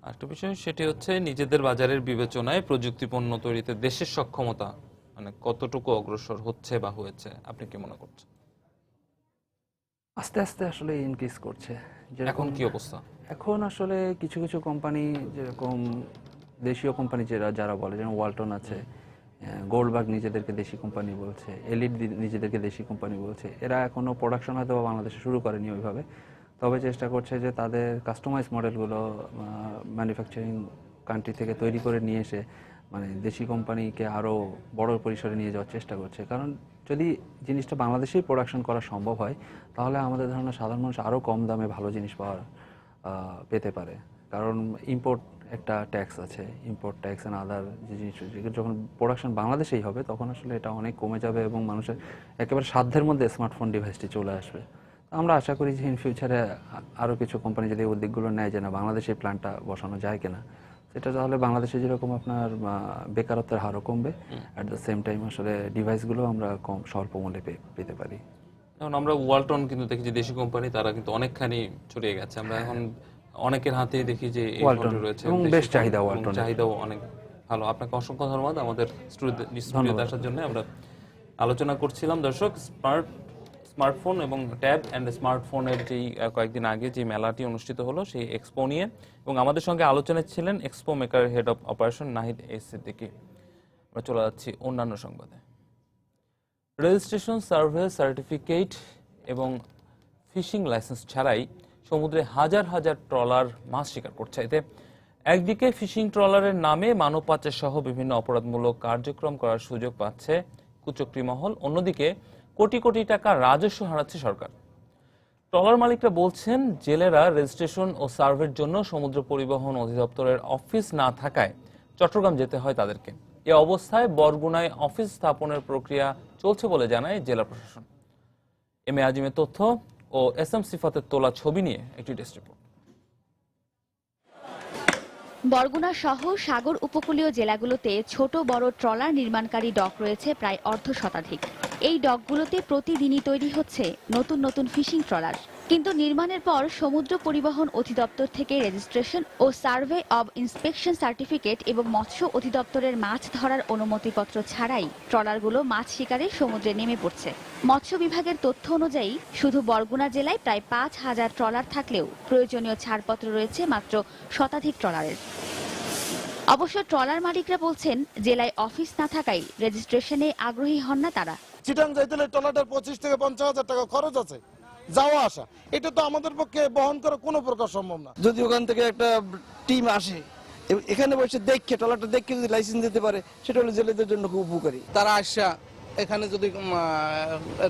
S1: আরেকটা বিষয় সেটি হচ্ছে নিজেদের বাজারের বিবেচনায় প্রযুক্তি পণ্য তৈরিতে দেশের সক্ষমতা মানে কতটুকু অগ্রসর হচ্ছে বা হয়েছে আপনি কি মনে করছেন?
S11: আস্তে আস্তে আসলে ইনক্রিজ করছে।
S1: এখন কি অবস্থা?
S11: এখন আসলে কিছু কিছু কোম্পানি, যেরকম দেশীয় কোম্পানি যারা বলে, যেমন ওয়ালটন আছে, গোল্ডবার্গ নিজেদেরকে দেশি কোম্পানি বলছে, এলিট নিজেদেরকে দেশি কোম্পানি বলছে, এরা এখনো প্রোডাকশন হয়তো বাংলাদেশে শুরু করেনি ওইভাবে, তবে চেষ্টা করছে যে তাদের কাস্টমাইজ মডেলগুলো ম্যানুফ্যাকচারিং কান্ট্রি থেকে তৈরি করে নিয়ে এসে মানে দেশি কোম্পানিকে আরও বড় পরিসরে নিয়ে যাওয়ার চেষ্টা করছে। কারণ যদি জিনিসটা বাংলাদেশেই প্রোডাকশন করা সম্ভব হয়, তাহলে আমাদের ধরনের সাধারণ মানুষ আরও কম দামে ভালো জিনিস পেতে পারে। কারণ ইম্পোর্ট একটা ট্যাক্স আছে, ইম্পোর্ট ট্যাক্স অ্যান্ড আদার যে জিনিস, যখন প্রোডাকশন বাংলাদেশেই হবে তখন আসলে এটা অনেক কমে যাবে এবং মানুষের একেবারে সাধ্যের মধ্যে স্মার্টফোন ডিভাইসটি চলে আসবে। আমরা আশা করি যে ইন ফিউচারে আরও কিছু কোম্পানি যদি উদ্যোগগুলো নেয় যে না বাংলাদেশে প্ল্যান্টটা বসানো যায় কিনা, সেটা তাহলে বাংলাদেশে যেরকম আপনার বেকারত্বের হারও কমবে, অ্যাট দ্য সেম টাইম আসলে ডিভাইসগুলো আমরা কম স্বল্প মূল্যে পেতে পারি।
S1: যেমন আমরা ওয়ালটন কিন্তু দেখি যে দেশি কোম্পানি, তারা কিন্তু অনেকখানি ছড়িয়ে গেছে। আমরা এখন অনেকের হাতেই দেখি যে এই ফোনটি রয়েছে
S11: এবং বেশ চাহিদা, ওয়ালটন
S1: চাহিদাও অনেক ভালো। আপনাকে অসংখ্য ধন্যবাদ আমাদের স্টুডিওতে আসার জন্য। আমরা আলোচনা করছিলাম দর্শক স্মার্টফোন এবং ট্যাব অ্যান্ড স্মার্টফোনের যেই কয়েকদিন আগে যে মেলাটি অনুষ্ঠিত হলো সেই এক্সপো নিয়ে, এবং আমাদের সঙ্গে আলোচনায় ছিলেন expo maker head of operation Nahid S Siddiqui. আমরা চলে যাচ্ছি অন্যান্য সংবাদে। রেজিস্ট্রেশন, সার্ভে, সার্টিফিকেট এবং ফিশিং লাইসেন্স ছাড়াই সমুদ্রে হাজার হাজার ট্রলার মাছ শিকার করছে। এতে একদিকে ফিশিং ট্রলারের নামে মানব পাচার সহ বিভিন্ন অপরাধমূলক কার্যক্রম করার সুযোগ পাচ্ছে কুচক্রী মহল, অন্যদিকে কোটি কোটি টাকা রাজস্ব হারাচ্ছে সরকার। ট্রলার মালিকরা বলছেন জেলেরা রেজিস্ট্রেশন ও সার্ভের জন্য সমুদ্র পরিবহন অধিদপ্তরের অফিস না থাকায় চট্টগ্রাম যেতে হয় তাদেরকে। এ অবস্থায় বরগুনায় অফিস স্থাপনের প্রক্রিয়া চলছে বলে জানায় জেলা প্রশাসন। এম এ আজিমের তথ্য ও এস এম সিফাতের তোলা ছবি নিয়ে একটি ডেস্ক রিপোর্ট।
S12: বরগুনা সহ সাগর উপকূলীয় জেলাগুলোতে ছোট বড় ট্রলার নির্মাণকারী ডক রয়েছে প্রায় 1/2 এই ডকগুলোতে প্রতিদিনই তৈরি হচ্ছে নতুন নতুন ফিশিং ট্রলার। কিন্তু নির্মাণের পর সমুদ্র পরিবহন অধিদপ্তর থেকে রেজিস্ট্রেশন ও সার্ভে অব ইন্সপেকশন সার্টিফিকেট এবং মৎস্য অধিদপ্তরের মাছ ধরার অনুমতিপত্র ছাড়াই ট্রলারগুলো মাছ শিকারে সমুদ্রে নেমে পড়ছে। মৎস্য বিভাগের তথ্য অনুযায়ী শুধু বরগুনা জেলায় প্রায় 5000 ট্রলার থাকলেও প্রয়োজনীয় ছাড়পত্র রয়েছে মাত্র শতাধিক ট্রলারের। অবশ্য ট্রলার মালিকরা বলছেন জেলায় অফিস না থাকায় রেজিস্ট্রেশনে আগ্রহী হন না তারা।
S13: চিটাং যাইতে ট্রলারটার 25 থেকে 50,000 টাকা খরচ আছে যাওয়া আসা, এটা তো আমাদের পক্ষে বহন করা কোনো প্রকার সম্ভব না।
S14: যদি ওখান থেকে একটা টিম আসে এখানে বসে দেখে ট্রলারটা দেখে যদি লাইসেন্স দিতে পারে, সেটা হলো জেলেদের জন্য খুব উপকারী।
S13: তারা আসা এখানে যদি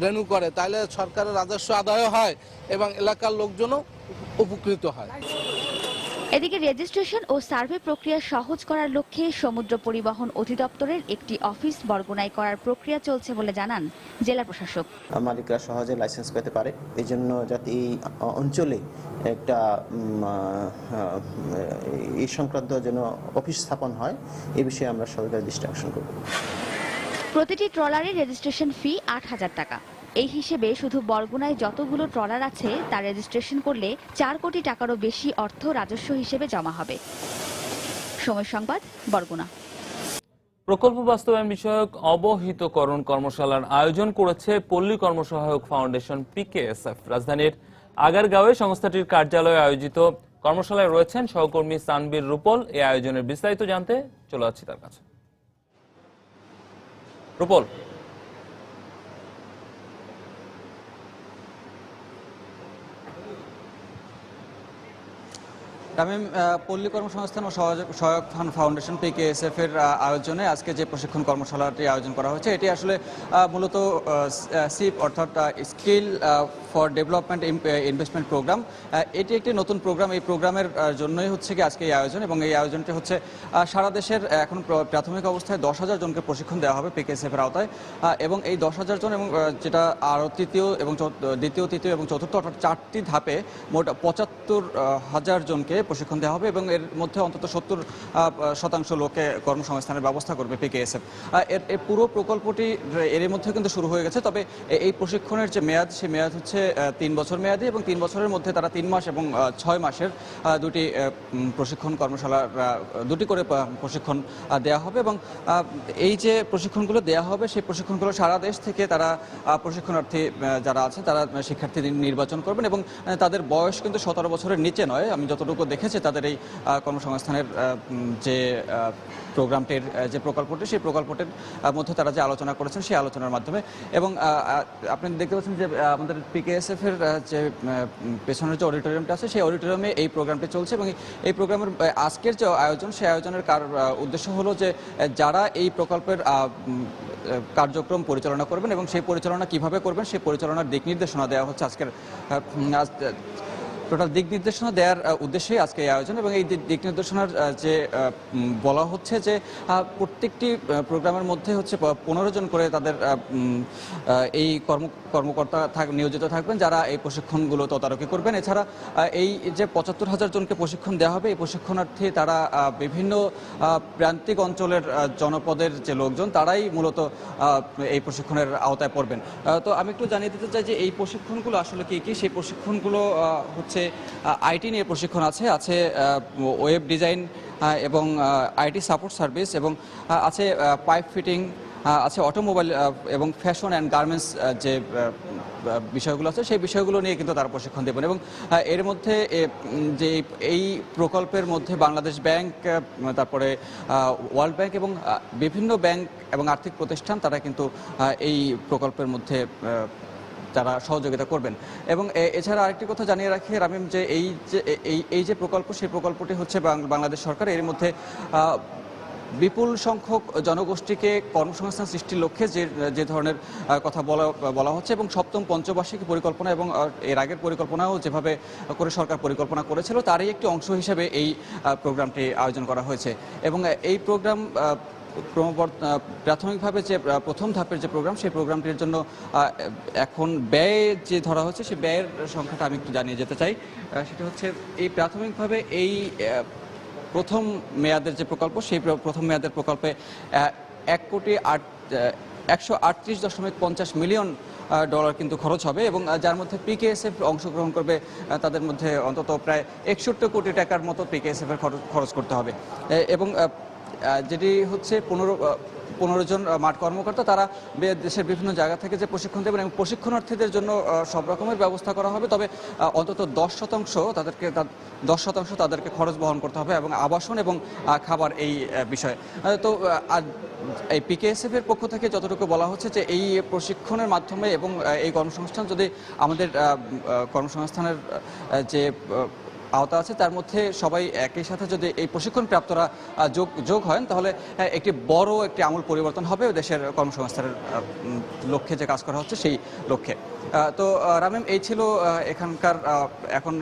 S13: রেনু করে তাহলে সরকারের রাজস্ব আদায় হয় এবং এলাকার লোকজনও উপকৃত হয়।
S12: এদিকে রেজিস্ট্রেশন ও সার্ভে প্রক্রিয়া সহজ করার লক্ষ্যে সমুদ্র পরিবহন অধিদপ্তরের একটি অফিস বরগুনায় করার প্রক্রিয়া চলছে বলে জানান জেলা প্রশাসক।
S15: মালিকরা সহজে লাইসেন্স পেতে পারে, এই জন্য যাতে এই অঞ্চলে একটা এই সংক্রান্ত যেন অফিস স্থাপন হয়, এই বিষয়ে আমরা সরকারের দৃষ্টি আকর্ষণ করব।
S12: প্রতিটি ট্রলারের রেজিস্ট্রেশন ফি 8000 টাকা। এই হিসেবে শুধু বরগুনায় যতগুলো ট্রলার আছে তা রেজিস্ট্রেশন করলে 4 কোটি টাকারও বেশি অর্থ রাজস্ব হিসেবে জমা হবে। সময় সংবাদ, বরগুনা।
S1: প্রকল্প বাস্তবায়ন বিষয়ক অবহিতকরণ কর্মশালার আয়োজন করেছে পল্লী কর্মসহায়ক ফাউন্ডেশন PKSF। রাজধানীর আগারগাঁওয়ে সংস্থাটির কার্যালয়ে আয়োজিত কর্মশালায় রয়েছেন সহকর্মী সানবীর রূপল। এই আয়োজনের বিস্তারিত জানতে চলে যাচ্ছি তার কাছে। রূপল,
S16: তামিম, পল্লী কর্মসংস্থান ও সহায়ক ফাউন্ডেশন PKSF এর আয়োজনে আজকে যে প্রশিক্ষণ কর্মশালাটি আয়োজন করা হয়েছে, এটি আসলে মূলত সিপ অর্থাৎ skill for development investment program. এটি একটি নতুন প্রোগ্রাম। এই প্রোগ্রামের জন্যই হচ্ছে কি আজকে এই আয়োজন, এবং এই আয়োজনটি হচ্ছে সারা দেশের এখন প্রাথমিক অবস্থায় 10,000 জনকে প্রশিক্ষণ দেওয়া হবে PKSF এর আওতায়, এবং এই 10,000 জন এবং যেটা আরও দ্বিতীয়, তৃতীয় এবং চতুর্থ অর্থাৎ 4টি ধাপে মোট 75,000 জনকে প্রশিক্ষণ দেওয়া হবে এবং এর মধ্যে অন্তত 70% লোকে কর্মসংস্থানের ব্যবস্থা করবে পিকেএসএফ। এর পুরো প্রকল্পটি এর মধ্যে কিন্তু শুরু হয়ে গেছে, তবে এই প্রশিক্ষণের যে মেয়াদ, সেই মেয়াদ হচ্ছে 3 বছর মেয়াদী এবং 3 বছরের মধ্যে তারা 3 মাস এবং 6 মাসের দুটি প্রশিক্ষণ কর্মশালার দুটি করে প্রশিক্ষণ দেওয়া হবে এবং এই যে প্রশিক্ষণগুলো দেওয়া হবে সেই প্রশিক্ষণগুলো সারা দেশ থেকে তারা প্রশিক্ষণার্থী যারা আছে তারা শিক্ষার্থী নির্বাচন করবেন এবং তাদের বয়স কিন্তু 17 বছরের নিচে নয়। আমি যতটুকু দেখেছি তাদের এই কর্মসংস্থানের যে প্রোগ্রামটির যে প্রকল্পটি, সেই প্রকল্পটির মধ্যে তারা যে আলোচনা করেছেন সেই আলোচনার মাধ্যমে এবং আপনি দেখতে পাচ্ছেন যে আমাদের পিকেএসএফ এর যে পেছনের যে অডিটোরিয়ামটা আছে সেই অডিটোরিয়ামে এই প্রোগ্রামটি চলছে এবং এই প্রোগ্রামের আজকের যে আয়োজন, সেই আয়োজনের উদ্দেশ্য হলো যে যারা এই প্রকল্পের কার্যক্রম পরিচালনা করবেন এবং সেই পরিচালনা কিভাবে করবেন সেই পরিচালনার দিক নির্দেশনা দেওয়া হচ্ছে আজকের টোটাল দিক নির্দেশনা দেওয়ার উদ্দেশ্যেই আজকে এই আয়োজন এবং এই দিক নির্দেশনার যে বলা হচ্ছে যে প্রত্যেকটি প্রোগ্রামের মধ্যে হচ্ছে 15 জন করে তাদের এই কর্মকর্তা নিয়োজিত থাকবেন যারা এই প্রশিক্ষণগুলো তদারকি করবেন। এছাড়া এই যে 75,000 জনকে প্রশিক্ষণ দেওয়া হবে, এই প্রশিক্ষণার্থী তারা বিভিন্ন প্রান্তিক অঞ্চলের জনপদের যে লোকজন তারাই মূলত এই প্রশিক্ষণের আওতায় পড়বেন। তো আমি একটু জানিয়ে দিতে চাই যে এই প্রশিক্ষণগুলো আসলে কি কি। সেই প্রশিক্ষণগুলো হচ্ছে আইটি নিয়ে প্রশিক্ষণ আছে ওয়েব ডিজাইন এবং আইটি সাপোর্ট সার্ভিস এবং আছে পাইপ ফিটিং, আছে অটোমোবাইল এবং ফ্যাশন অ্যান্ড গার্মেন্টস যে বিষয়গুলো আছে সেই বিষয়গুলো নিয়ে কিন্তু তারা প্রশিক্ষণ দেবেন এবং এর মধ্যে যে এই প্রকল্পের মধ্যে বাংলাদেশ ব্যাংক, তারপরে ওয়ার্ল্ড ব্যাংক এবং বিভিন্ন ব্যাংক এবং আর্থিক প্রতিষ্ঠান তারা কিন্তু এই প্রকল্পের মধ্যে তারা সহযোগিতা করবেন। এবং এছাড়া আরেকটি কথা জানিয়ে রাখি রামিম, যে এই যে প্রকল্প, সেই প্রকল্পটি হচ্ছে বাংলাদেশ সরকার এর মধ্যে বিপুল সংখ্যক জনগোষ্ঠীকে কর্মসংস্থান সৃষ্টির লক্ষ্যে যে ধরনের কথা বলা হচ্ছে এবং সপ্তম পঞ্চবার্ষিক পরিকল্পনা এবং এর আগের পরিকল্পনাও যেভাবে করে সরকার পরিকল্পনা করেছিল তারই একটি অংশ হিসেবে এই প্রোগ্রামটি আয়োজন করা হয়েছে এবং এই প্রোগ্রাম প্রাথমিকভাবে যে প্রথম ধাপের যে প্রোগ্রাম, সেই প্রোগ্রামটির জন্য এখন ব্যয় যে ধরা হচ্ছে সেই ব্যয়ের সংখ্যাটা আমি একটু জানিয়ে যেতে চাই। সেটা হচ্ছে এই প্রাথমিকভাবে এই প্রথম মেয়াদের যে প্রকল্প, সেই প্রথম মেয়াদের প্রকল্পে $1,138.50 মিলিয়ন কিন্তু খরচ হবে এবং যার মধ্যে পিকেএসএফ অংশগ্রহণ করবে তাদের মধ্যে অন্তত প্রায় 61 কোটি টাকার মতো পিকেএসএফ এর খরচ করতে হবে এবং যেটি হচ্ছে 15 জন মাঠ কর্মকর্তা তারা দেশের বিভিন্ন জায়গা থেকে যে প্রশিক্ষণ দেবেন এবং প্রশিক্ষণার্থীদের জন্য সব রকমের ব্যবস্থা করা হবে, তবে অন্তত 10% তাদেরকে খরচ বহন করতে হবে এবং আবাসন এবং খাবার এই বিষয়ে। তো এই পিকেএসএফ এর পক্ষ থেকে যতটুকু বলা হচ্ছে যে এই প্রশিক্ষণের মাধ্যমে এবং এই কর্মসংস্থান যদি আমাদের কর্মসংস্থানের যে আওতা আছে তার মধ্যে সবাই একই সাথে যদি এই প্রশিক্ষণ প্রাপ্তরা যোগ হয় তাহলে একটি আমূল পরিবর্তন হবে দেশের কর্মসংস্থানের লক্ষ্যে যে কাজ করা হচ্ছে সেই লক্ষ্যে। তো রামিম, এই ছিল এখানকার এখন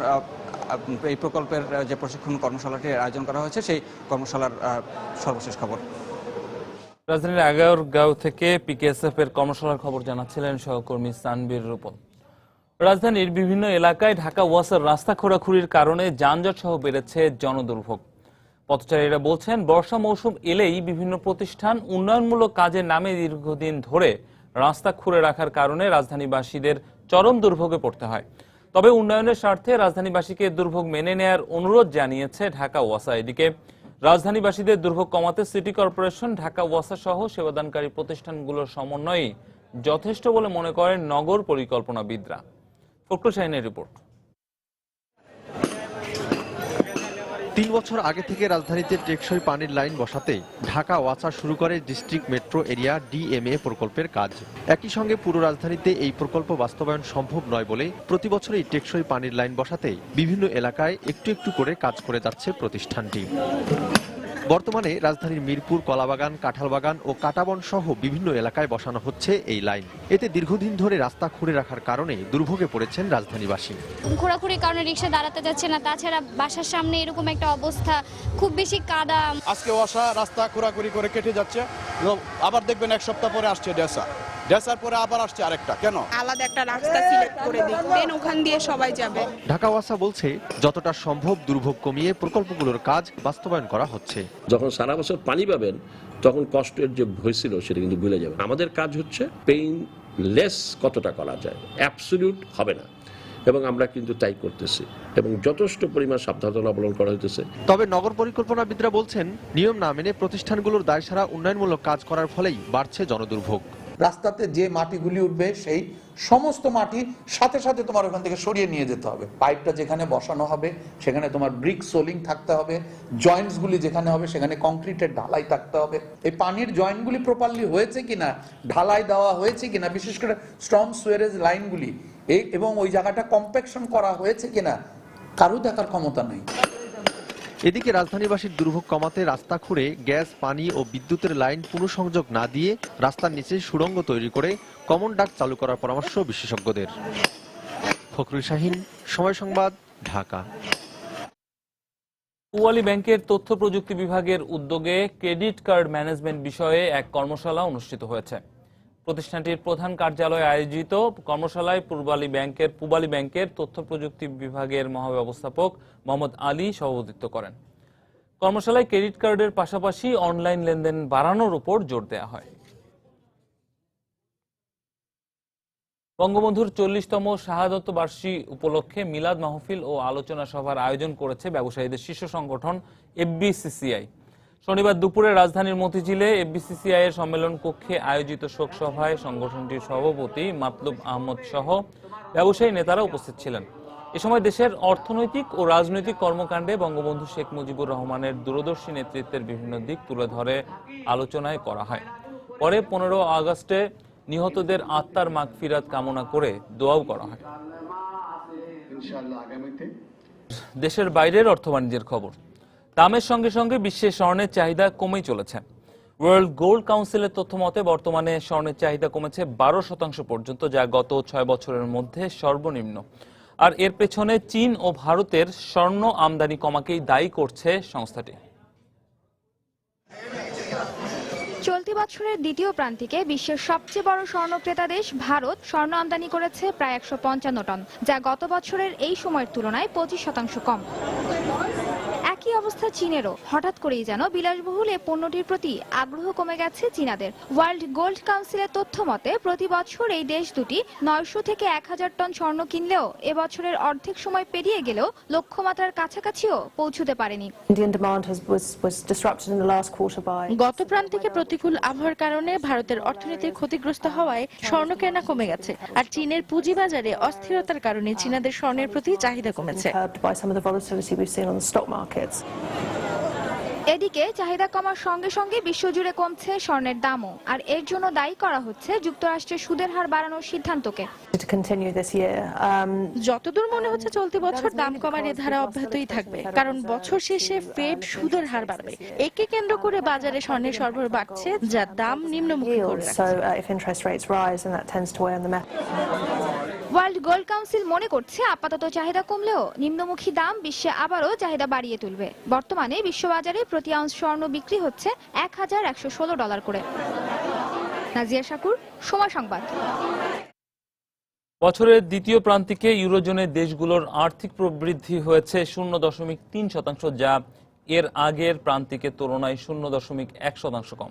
S16: এই প্রকল্পের যে প্রশিক্ষণ কর্মশালাটির আয়োজন করা হয়েছে সেই কর্মশালার সর্বশেষ খবর।
S1: রাজধানীর আগারগাঁও থেকে পিকেএসএফ এর কর্মশালার খবর জানাচ্ছিলেন সহকর্মী সানবীর রূপন। রাজধানীর বিভিন্ন এলাকায় ঢাকা ওয়াসার রাস্তা খোঁড়াখুড়ির কারণে যানজট সহ বেড়েছে জনদুর্ভোগ। পথচারীরা বলছেন বর্ষা মৌসুম এলেই বিভিন্ন প্রতিষ্ঠান উন্নয়নমূলক কাজের নামে দীর্ঘদিন ধরে রাস্তা খুঁড়ে রাখার কারণে রাজধানীবাসীদের চরম দুর্ভোগে পড়তে হয়। তবে উন্নয়নের স্বার্থে রাজধানীবাসীকে দুর্ভোগ মেনে নেয়ার অনুরোধ জানিয়েছে ঢাকা ওয়াসা। এদিকে রাজধানীবাসীদের দুর্ভোগ কমাতে সিটি কর্পোরেশন, ঢাকা ওয়াসা সহ সেবাদানকারী প্রতিষ্ঠানগুলোর সমন্বয়ে যথেষ্ট বলে মনে করেন নগর পরিকল্পনাবিদরা। ফখরুল শাহীনের রিপোর্ট।
S17: 3 বছর আগে থেকে রাজধানীতে টেকসই পানির লাইন বসাতে ঢাকা ওয়াসা শুরু করে ডিস্ট্রিক্ট মেট্রো এরিয়া ডিএমএ প্রকল্পের কাজ। একই সঙ্গে পুরো রাজধানীতে এই প্রকল্প বাস্তবায়ন সম্ভব নয় বলে প্রতি বছরই টেকসই পানির লাইন বসাতে বিভিন্ন এলাকায় একটু একটু করে কাজ করে যাচ্ছে প্রতিষ্ঠানটি। বর্তমানে রাজধানীর মিরপুর, কলাবাগান, কাঁঠালবাগান ও কাটাবন সহ বিভিন্ন এলাকায় বসানো হচ্ছে এই লাইন। এতে দীর্ঘদিন ধরে রাস্তা খুঁড়ে রাখার কারণে দুর্ভোগে পড়েছেন রাজধানীবাসী।
S18: খোঁড়াখুড়ির কারণে রিক্সা দাঁড়াতে যাচ্ছে না, তাছাড়া বাসার সামনে এরকম একটা অবস্থা, খুব বেশি কাদা।
S19: আজকে ওয়াসা রাস্তা খোঁড়াখুড়ি করে কেটে যাচ্ছে, আবার দেখবেন এক সপ্তাহ পরে আসছে ডেসা। ড্রেসার পরে আবার আসছে আরেকটা, কেন?
S20: আলাদা একটা রাস্তা সিলেক্ট করে দিন, দেন ওখান দিয়ে সবাই যাবে।
S17: ঢাকা ওয়াসা বলছে যতটা সম্ভব দুর্ভোগ কমিয়ে প্রকল্পগুলোর কাজ বাস্তবায়ন করা হচ্ছে।
S21: যখন সারা বছর পানি পাবেন তখন কষ্টের যে ভয় ছিল সেটা কিন্তু ভুলে যাবে। আমাদের কাজ হচ্ছে পেইন লেস কতটা করা যায়, অ্যাবসলিউট হবে না, এবং আমরা কিন্তু তাই করতেছি এবং যথেষ্ট পরিমাণ সাবধানতা অবলম্বন করা হইতেছে।
S17: তবে নগর পরিকল্পনাবিদরা বলছেন নিয়ম না মেনে প্রতিষ্ঠানগুলোর দায়সারা উন্নয়নমূলক কাজ করার ফলেই বাড়ছে জনদুর্ভোগ।
S22: রাস্তাতে যে মাটিগুলি উঠবে সেই সমস্ত মাটি সাথে সাথে তোমার ওখান থেকে সরিয়ে নিয়ে যেতে হবে। পাইপটা যেখানে বসানো হবে সেখানে তোমার ব্রিক সোলিং থাকতে হবে, জয়েন্টসগুলি যেখানে হবে সেখানে কংক্রিটের ঢালাই থাকতে হবে। এই পানির জয়েন্টগুলি প্রপারলি হয়েছে কিনা, ঢালাই দেওয়া হয়েছে কিনা, বিশেষ করে স্টর্ম সুয়ারেজ লাইনগুলি এবং ওই জায়গাটা কম্প্যাকশন করা হয়েছে কিনা কারো দেখার ক্ষমতা নেই।
S17: এদিকে রাজধানীবাসীর দুর্ভোগ কমাতে রাস্তা খুঁড়ে গ্যাস, পানি ও বিদ্যুতের লাইন পুনঃসংযোগ না দিয়ে রাস্তার নিচে সুড়ঙ্গ তৈরি করে কমন ডাক চালু করার পরামর্শ বিশেষজ্ঞদের। ফখরুল শাহীন, সময় সংবাদ, ঢাকা।
S1: পূবালী ব্যাংকের তথ্য প্রযুক্তি বিভাগের উদ্যোগে ক্রেডিট কার্ড ম্যানেজমেন্ট বিষয়ে এক কর্মশালা অনুষ্ঠিত হয়েছে। প্রতিষ্ঠানটির প্রধান কার্যালয়ে আয়োজিত কর্মশালায় পূবালী ব্যাংকের তথ্য প্রযুক্তি বিভাগের মহাব্যবস্থাপক মোহাম্মদ আলী সভাপতিত্ব করেন। কর্মশালায় ক্রেডিট কার্ডের পাশাপাশি অনলাইন লেনদেন বাড়ানোর উপর জোর দেওয়া হয়। বঙ্গবন্ধুর 40তম শাহাদত বার্ষিকী উপলক্ষে মিলাদ মাহফিল ও আলোচনা সভার আয়োজন করেছে ব্যবসায়ীদের শীর্ষ সংগঠন এফবিসিসিআই। শনিবার দুপুরে রাজধানীর মতিঝিলে এফবিসিসিআই এর সম্মেলন কক্ষে আয়োজিত শোক সভায় সংগঠনটির সভাপতি মাতলুব আহমদ সহ ব্যবসায়ী নেতারা উপস্থিত ছিলেন। এ সময় দেশের অর্থনৈতিক ও রাজনৈতিক কর্মকাণ্ডে বঙ্গবন্ধু শেখ মুজিবুর রহমানের দূরদর্শী নেতৃত্বের বিভিন্ন দিক তুলে ধরে আলোচনায় করা হয়। পরে 15 আগস্টে নিহতদের আত্মার মাগফিরাত কামনা করে দোয়াও করা হয়। দেশের বাইরের অর্থ বাণিজ্যের খবর। দামের সঙ্গে সঙ্গে বিশ্বে স্বর্ণের চাহিদা কমেই চলেছে। ওয়ার্ল্ড গোল্ড কাউন্সিলের তথ্য মতে বর্তমানে স্বর্ণের চাহিদা কমেছে 12% পর্যন্ত, যা গত 6 বছরের মধ্যে সর্বনিম্ন। আর এর পেছনে চীন ও ভারতের স্বর্ণ আমদানি কমাকেই দায়ী করছে সংস্থাটি।
S12: চলতি বছরের দ্বিতীয় প্রান্তিকে বিশ্বের সবচেয়ে বড় স্বর্ণ ক্রেতা দেশ ভারত স্বর্ণ আমদানি করেছে প্রায় 155 টন, যা গত বছরের এই সময়ের তুলনায় 25% কম। একই অবস্থা চীনেরও। হঠাৎ করেই যেন বিলাসবহুল এ পণ্যটির প্রতি আগ্রহ কমে গেছে চীনাদের। ওয়ার্ল্ড গোল্ড কাউন্সিলের তথ্য মতে প্রতি বছর এই দেশ দুটি 900 থেকে 1000 টন স্বর্ণ কিনলেও এবছরের অর্ধেক সময় পেরিয়ে গেলেও লক্ষ্যমাত্রার কাছাকাছিও পৌঁছতে পারেনি।
S23: গত প্রান্তিকে প্রতিকূল আবহাওয়ার কারণে ভারতের অর্থনীতির ক্ষতিগ্রস্ত হওয়ায় স্বর্ণ কেনা কমে গেছে, আর চীনের পুঁজিবাজারে অস্থিরতার কারণে চীনাদের স্বর্ণের প্রতি চাহিদা কমেছে।
S12: এদিকে চাহিদা কমার সঙ্গে সঙ্গে বিশ্বজুড়ে কমছে স্বর্ণের দামও, আর এর জন্য দায়ী করা হচ্ছে যুক্তরাষ্ট্রের সুদের হার বাড়ানোর সিদ্ধান্তকে।
S23: যতদূর মনে হচ্ছে চলতি বছর দাম কমার এ ধারা অব্যাহতই থাকবে, কারণ বছর শেষে ফেড সুদের হার বাড়বে। একে কেন্দ্র করে বাজারে স্বর্ণের সরবরাহ বাড়ছে, যা দাম নিম্নমুখী করে রাখছে।
S12: ওয়ার্ল্ড গোল্ড কাউন্সিল মনে করছে আপাতত চাহিদা কমলেও নিম্নমুখী দাম বিশ্বে আবারও চাহিদা বাড়িয়ে তুলবে। বর্তমানে বিশ্ববাজারে প্রতি আউন্স স্বর্ণ বিক্রি হচ্ছে $1116 করে। নাজিয়া শাকুর, সময় সংবাদ।
S1: বছরের দ্বিতীয় প্রান্তিকে ইউরোজোনের দেশগুলোর আর্থিক প্রবৃদ্ধি হয়েছে 0.3%, যা এর আগের প্রান্তিকের তুলনায় 0.1% কম।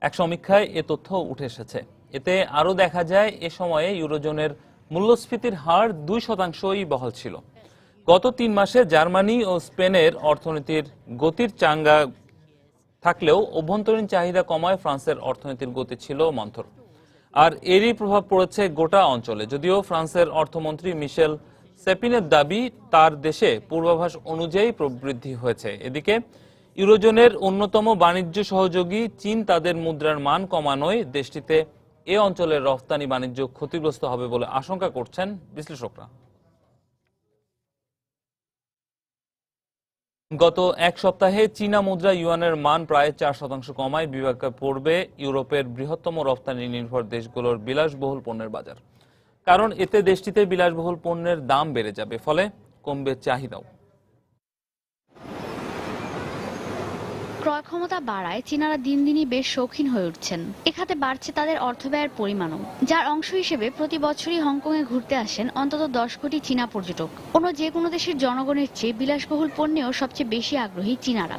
S1: এক সমীক্ষায় এ তথ্য উঠে এসেছে। এতে আরও দেখা যায় এ সময়ে ইউরোজোনের মূল্যস্ফীতির হার 2%ই বহাল ছিল। গত 3 মাসে জার্মানি ও স্পেনের অর্থনীতির গতির চাঙ্গা থাকলেও অভ্যন্তরীণ চাহিদা কমায় ফ্রান্সের অর্থনীতির গতি ছিল মন্থর। আর এরই প্রভাব পড়েছে গোটা অঞ্চলে। যদিও ফ্রান্সের অর্থমন্ত্রী মিশেল সেপিনের দাবি তার দেশে পূর্বাভাস অনুযায়ী প্রবৃদ্ধি হয়েছে। এদিকে ইউরোজোনের অন্যতম বাণিজ্য সহযোগী চীন তাদের মুদ্রার মান কমানোয় দেশটিতে এ অঞ্চলের রফতানি বাণিজ্য ক্ষতিগ্রস্ত হবে বলে আশঙ্কা করছেন বিশ্লেষকরা। গত এক সপ্তাহে চীনা মুদ্রা ইউয়ানের মান প্রায় 4% কমায় বিভাগে পড়বে ইউরোপের বৃহত্তম রফতানি নির্ভর দেশগুলোর বিলাসবহুল পণ্যের বাজার। কারণ এতে দেশটিতে বিলাসবহুল পণ্যের দাম বেড়ে যাবে, ফলে কমবে চাহিদাও।
S12: ক্রয় ক্ষমতা বাড়ায় চীনারা দিন দিনই বেশ শৌখিন হয়ে উঠছেন। এখাতে বাড়ছে তাদের অর্থব্যয়ের পরিমাণও, যার অংশ হিসেবে প্রতি বছরই হংকংয়ে ঘুরতে আসেন অন্তত 10 কোটি চীনা পর্যটক। অন্য যে কোনো দেশের জনগণের চেয়ে বিলাসবহুল পণ্যেও সবচেয়ে বেশি আগ্রহী চীনারা।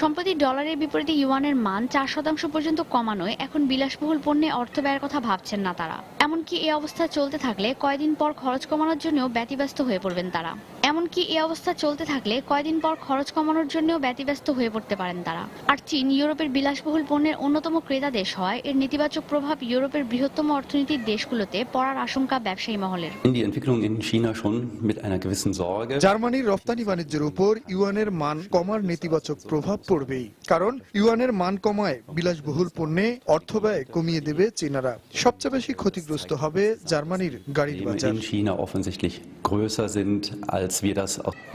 S12: সম্প্রতি ডলারের বিপরীতে ইউয়ানের মান 4% পর্যন্ত কমানোয় এখন বিলাসবহুল পণ্যে অর্থ ব্যয়ের কথা ভাবছেন না তারা। এমনকি এই অবস্থা চলতে থাকলে কয়েকদিন পর খরচ কমানোর জন্যও ব্যতিব্যস্ত হয়ে পড়বেন তারা। আর চীন ইউরোপের বিলাসবহুল পণ্যের অন্যতম ক্রেতা দেশ হয় এর নেতিবাচক প্রভাব ইউরোপের বৃহত্তম অর্থনীতির দেশগুলোতে পড়ার আশঙ্কা ব্যবসায়ী মহলের।
S3: জার্মানির রপ্তানি বাণিজ্যের উপর ইউয়ানের মান কমার নেতিবাচক প্রভাব পড়বেই, কারণ ইউয়ানের মান কমায় বিলাসবহুল পণ্যে অর্থব্যয় কমিয়ে দেবে চীনারা। সবচেয়ে বেশি ক্ষতিগ্রস্ত হবে জার্মানির গাড়ির বাজার।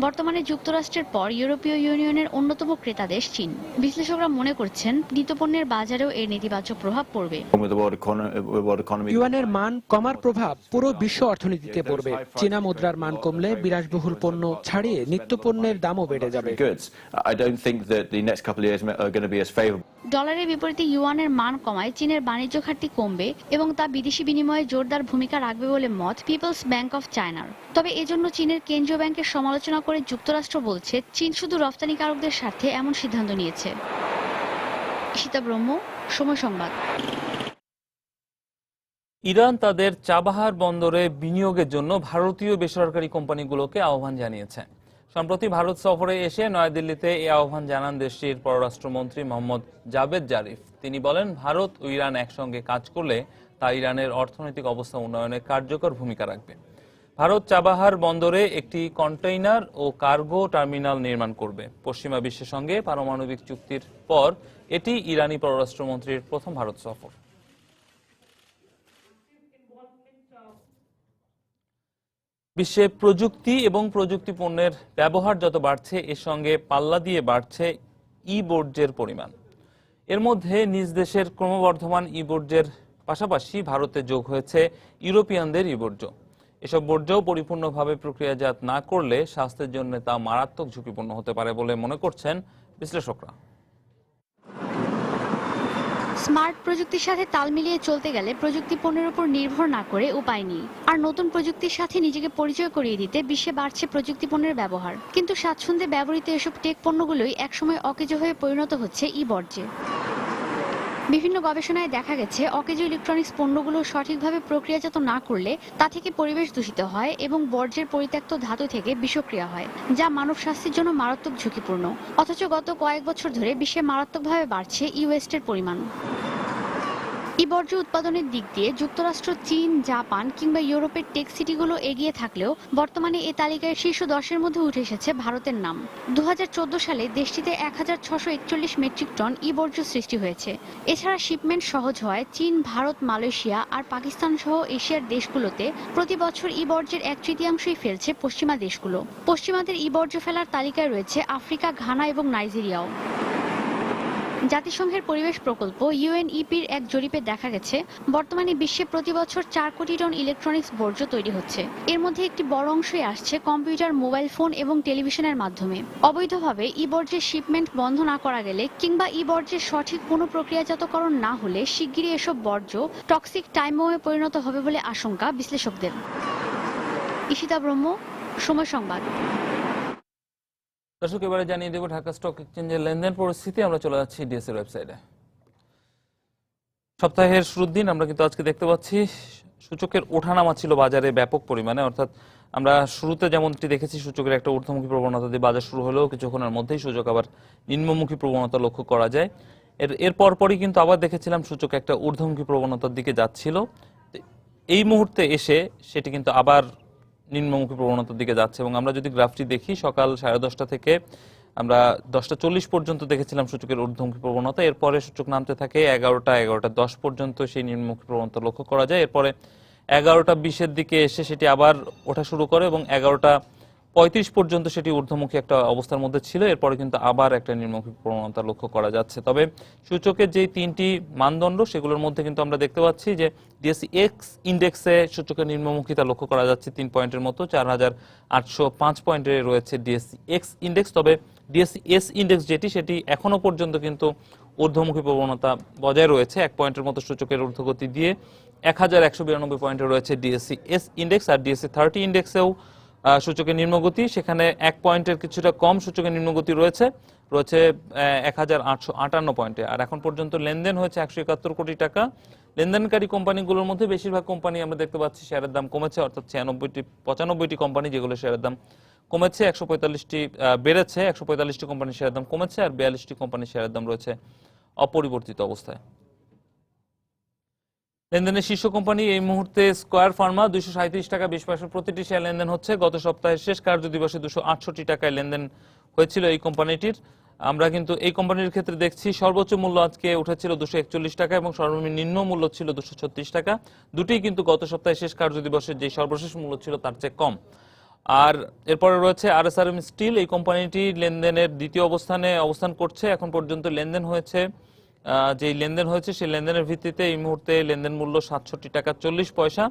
S12: বর্তমানে যুক্তরাষ্ট্রের পর ইউরোপীয় ইউনিয়নের অন্যতম ক্রেতা দেশ চীন। বিশ্লেষকরা মনে করছেন নিত্যপণ্যের বাজারেও এর নেতিবাচক প্রভাব পড়বে।
S4: ইউয়ানের মান কমার প্রভাব পুরো বিশ্ব অর্থনীতিতে পড়বে। চীনা মুদ্রার মান কমলে বিলাসবহুল পণ্য ছাড়িয়ে নিত্যপণ্যের দামও বেড়ে যাবে।
S12: ডলারের বিপরীতে ইউয়ানের মান কমায় চীনের বাণিজ্য ঘাটতি কমবে এবং তা বিদেশি বিনিময়ে জোরদার ভূমিকা রাখবে বলে মত পিপলস ব্যাংক অফ চায়নার। তবে এজন্য চীনের কেন্দ্রীয় ব্যাংকের সমালোচনা করে যুক্তরাষ্ট্র বলছে চীন শুধু রফতানিকারকদের স্বার্থে এমন সিদ্ধান্ত নিয়েছে। ঈশিতা ব্রহ্ম, সময় সংবাদ।
S1: ইরান তাদের চাবাহার বন্দরে বিনিয়োগের জন্য ভারতীয় বেসরকারি কোম্পানিগুলোকে আহ্বান জানিয়েছে। সম্প্রতি ভারত সফরে এসে নয়াদিল্লিতে এই আহ্বান জানান দেশটির পররাষ্ট্রমন্ত্রী মোহাম্মদ জাভেদ জারিফ। তিনি বলেন, ভারত ও ইরান একসঙ্গে কাজ করলে তা ইরানের অর্থনৈতিক অবস্থা উন্নয়নে কার্যকর ভূমিকা রাখবে। ভারত চাবাহার বন্দরে একটি কন্টেইনার ও কার্গো টার্মিনাল নির্মাণ করবে। পশ্চিমা বিশ্বের সঙ্গে পারমাণবিক চুক্তির পর এটি ইরানি পররাষ্ট্রমন্ত্রীর প্রথম ভারত সফর। বিশ্বে প্রযুক্তি এবং প্রযুক্তি পণ্যের ব্যবহার যত বাড়ছে, এর সঙ্গে পাল্লা দিয়ে বাড়ছে ই বর্জ্যের পরিমাণ। এর মধ্যে নিজ দেশের ক্রমবর্ধমান ই বর্জ্যের পাশাপাশি ভারতে যোগ হয়েছে ইউরোপিয়ানদের ই বর্জ্য। এসব বর্জ্য পরিপূর্ণভাবে প্রক্রিয়াজাত না করলে স্বাস্থ্যের জন্য তা মারাত্মক ঝুঁকিপূর্ণ হতে পারে বলে মনে করছেন বিশ্লেষকরা।
S12: স্মার্ট প্রযুক্তির সাথে তাল মিলিয়ে চলতে গেলে প্রযুক্তি পণ্যের উপর নির্ভর না করে উপায় নেই। আর নতুন প্রযুক্তির সাথে নিজেকে পরিচয় করিয়ে দিতে বিশ্বে বাড়ছে প্রযুক্তি পণ্যের ব্যবহার। কিন্তু স্বাচ্ছন্দ্যে ব্যবহৃত এসব টেক পণ্যগুলোই একসময় অকেজো হয়ে পরিণত হচ্ছে ই বর্জ্যে। বিভিন্ন গবেষণায় দেখা গেছে অকেজো ইলেকট্রনিক্স পণ্যগুলো সঠিকভাবে প্রক্রিয়াজাত না করলে তা থেকে পরিবেশ দূষিত হয় এবং বর্জ্যের পরিত্যক্ত ধাতু থেকে বিষক্রিয়া হয়, যা মানব স্বাস্থ্যের জন্য মারাত্মক ঝুঁকিপূর্ণ। অথচ গত কয়েক বছর ধরে বিশ্বে মারাত্মকভাবে বাড়ছে ই ওয়েস্টের পরিমাণ। ই বর্জ্য উৎপাদনের দিক দিয়ে যুক্তরাষ্ট্র, চীন, জাপান কিংবা ইউরোপের টেক সিটিগুলো এগিয়ে থাকলেও বর্তমানে এ তালিকায় শীর্ষ 10-এর মধ্যে উঠে এসেছে ভারতের নাম। 2014 সালে দেশটিতে 1641 মেট্রিক টন ই বর্জ্য সৃষ্টি হয়েছে। এছাড়া শিপমেন্ট সহজ হয় চীন, ভারত, মালয়েশিয়া আর পাকিস্তান সহ এশিয়ার দেশগুলোতে প্রতি বছর ই বর্জ্যের 1/3 ফেলছে পশ্চিমা দেশগুলো। পশ্চিমাদের ই বর্জ্য ফেলার তালিকায় রয়েছে আফ্রিকা, ঘানা এবং নাইজেরিয়াও। জাতিসংঘের পরিবেশ প্রকল্প ইউএনইপির এক জরিপে দেখা গেছে বর্তমানে বিশ্বে প্রতি বছর 4 কোটি টন ইলেকট্রনিক্স বর্জ্য তৈরি হচ্ছে। এর মধ্যে একটি বড় অংশই আসছে কম্পিউটার, মোবাইল ফোন এবং টেলিভিশনের মাধ্যমে। অবৈধভাবে ই বর্জ্যের শিপমেন্ট বন্ধ না করা গেলে কিংবা ই বর্জ্যের সঠিক পুনঃপ্রক্রিয়াজাতকরণ না হলে শিগগিরই এসব বর্জ্য টক্সিক টাইম বোমে পরিণত হবে বলে আশঙ্কা বিশ্লেষকদের। ঈশিতা ব্রহ্ম, সময় সংবাদ।
S1: দর্শক, এবারে জানিয়ে দেব ঢাকা স্টক এক্সচেঞ্জের লেনদেন পরিস্থিতি। আমরা চলে যাচ্ছি ডিএসইর ওয়েবসাইটে। সপ্তাহের শুরুর দিন আমরা কিন্তু আজকে দেখতে পাচ্ছি সূচকের ওঠানামা ছিল বাজারে ব্যাপক পরিমাণে। অর্থাৎ আমরা শুরুতে যেমনটি দেখেছি সূচকের একটা ঊর্ধ্বমুখী প্রবণতা দিয়ে বাজার শুরু হলেও কিছুক্ষণের মধ্যেই সূচক আবার নিম্নমুখী প্রবণতা লক্ষ্য করা যায়। এর পরপরই কিন্তু আবার দেখেছিলাম সূচক একটা ঊর্ধ্বমুখী প্রবণতার দিকে যাচ্ছিল। এই মুহূর্তে এসে সেটি কিন্তু আবার নিম্নমুখী প্রবণতার দিকে যাচ্ছে এবং আমরা যদি গ্রাফটি দেখি সকাল 10:30 থেকে আমরা 10:40 পর্যন্ত দেখেছিলাম সূচকের ঊর্ধ্বমুখী প্রবণতা। এরপরে সূচক নামতে থাকে 11:10 পর্যন্ত সেই নিম্নমুখী প্রবণতা লক্ষ্য করা যায়। এরপরে 11:20 দিকে এসে সেটি আবার ওঠা শুরু করে এবং 11:35 পর্যন্ত সেটি ঊর্ধ্বমুখী একটা অবস্থার মধ্যে ছিল। এরপরে কিন্তু আবার একটা নিম্নমুখী প্রবণতা লক্ষ্য করা যাচ্ছে। তবে সূচকের যে 3টি মানদণ্ড সেগুলোর মধ্যে কিন্তু আমরা দেখতে পাচ্ছি যে ডিএসই এক্স ইন্ডেক্সে সূচকের নিম্নমুখিতা লক্ষ্য করা যাচ্ছে 3 পয়েন্টের মতো। 4805 পয়েন্টে রয়েছে ডিএসই এক্স ইন্ডেক্স। তবে ডিএসসি এস ইন্ডেক্স যেটি সেটি এখনো পর্যন্ত কিন্তু ঊর্ধ্বমুখী প্রবণতা বজায় রয়েছে, 1 পয়েন্টের মতো সূচকের ঊর্ধ্বগতি দিয়ে 1192 পয়েন্টে রয়েছে ডিএসসি এস ইন্ডেক্স। আর ডিএসসি 30 ইন্ডেক্সেও সূচকের নিম্নগতি, সেখানে 1 পয়েন্টের কিছুটা কম সূচকের নিম্নগতি রয়েছে 1858 পয়েন্টে। আর এখন পর্যন্ত লেনদেন হয়েছে 171 কোটি টাকা। লেনদেনকারী কোম্পানিগুলোর মধ্যে বেশিরভাগ কোম্পানি আমরা দেখতে পাচ্ছি শেয়ারের দাম কমেছে, অর্থাৎ 95টি কোম্পানি যেগুলো শেয়ারের দাম কমেছে, 145টি বেড়েছে, 145টি কোম্পানির শেয়ারের দাম কমেছে, আর 42টি কোম্পানির শেয়ারের দাম রয়েছে অপরিবর্তিত অবস্থায়। লেনদেনের শীর্ষ কোম্পানি এই মুহূর্তে স্কয়ার ফার্মা 237 টাকা 20 পয়সা প্রতিটি শেয়ার লেনদেন হচ্ছে। গত সপ্তাহের শেষ কার্যদিবসে 268 টাকায় লেনদেন হয়েছিল এই কোম্পানিটির। আমরা কিন্তু এই কোম্পানির ক্ষেত্রে দেখছি সর্বোচ্চ মূল্য আজকে উঠেছিল 241 টাকা এবং সর্বনিম্ন মূল্য ছিল 236 টাকা। দুটোই কিন্তু গত সপ্তাহের শেষ কার্যদিবসের যে সর্বশেষ মূল্য ছিল তার চেয়ে কম। আর এরপরে রয়েছে আরএসআরএম স্টিল, এই কোম্পানিটি লেনদেনের দ্বিতীয় অবস্থানে অবস্থান করছে। এখন পর্যন্ত লেনদেন হয়েছে, যে লেনদেন হয়েছে সেই লেনদেনের ভিত্তিতে এই মুহূর্তে লেনদেন মূল্য 67 টাকা 40 পয়সা,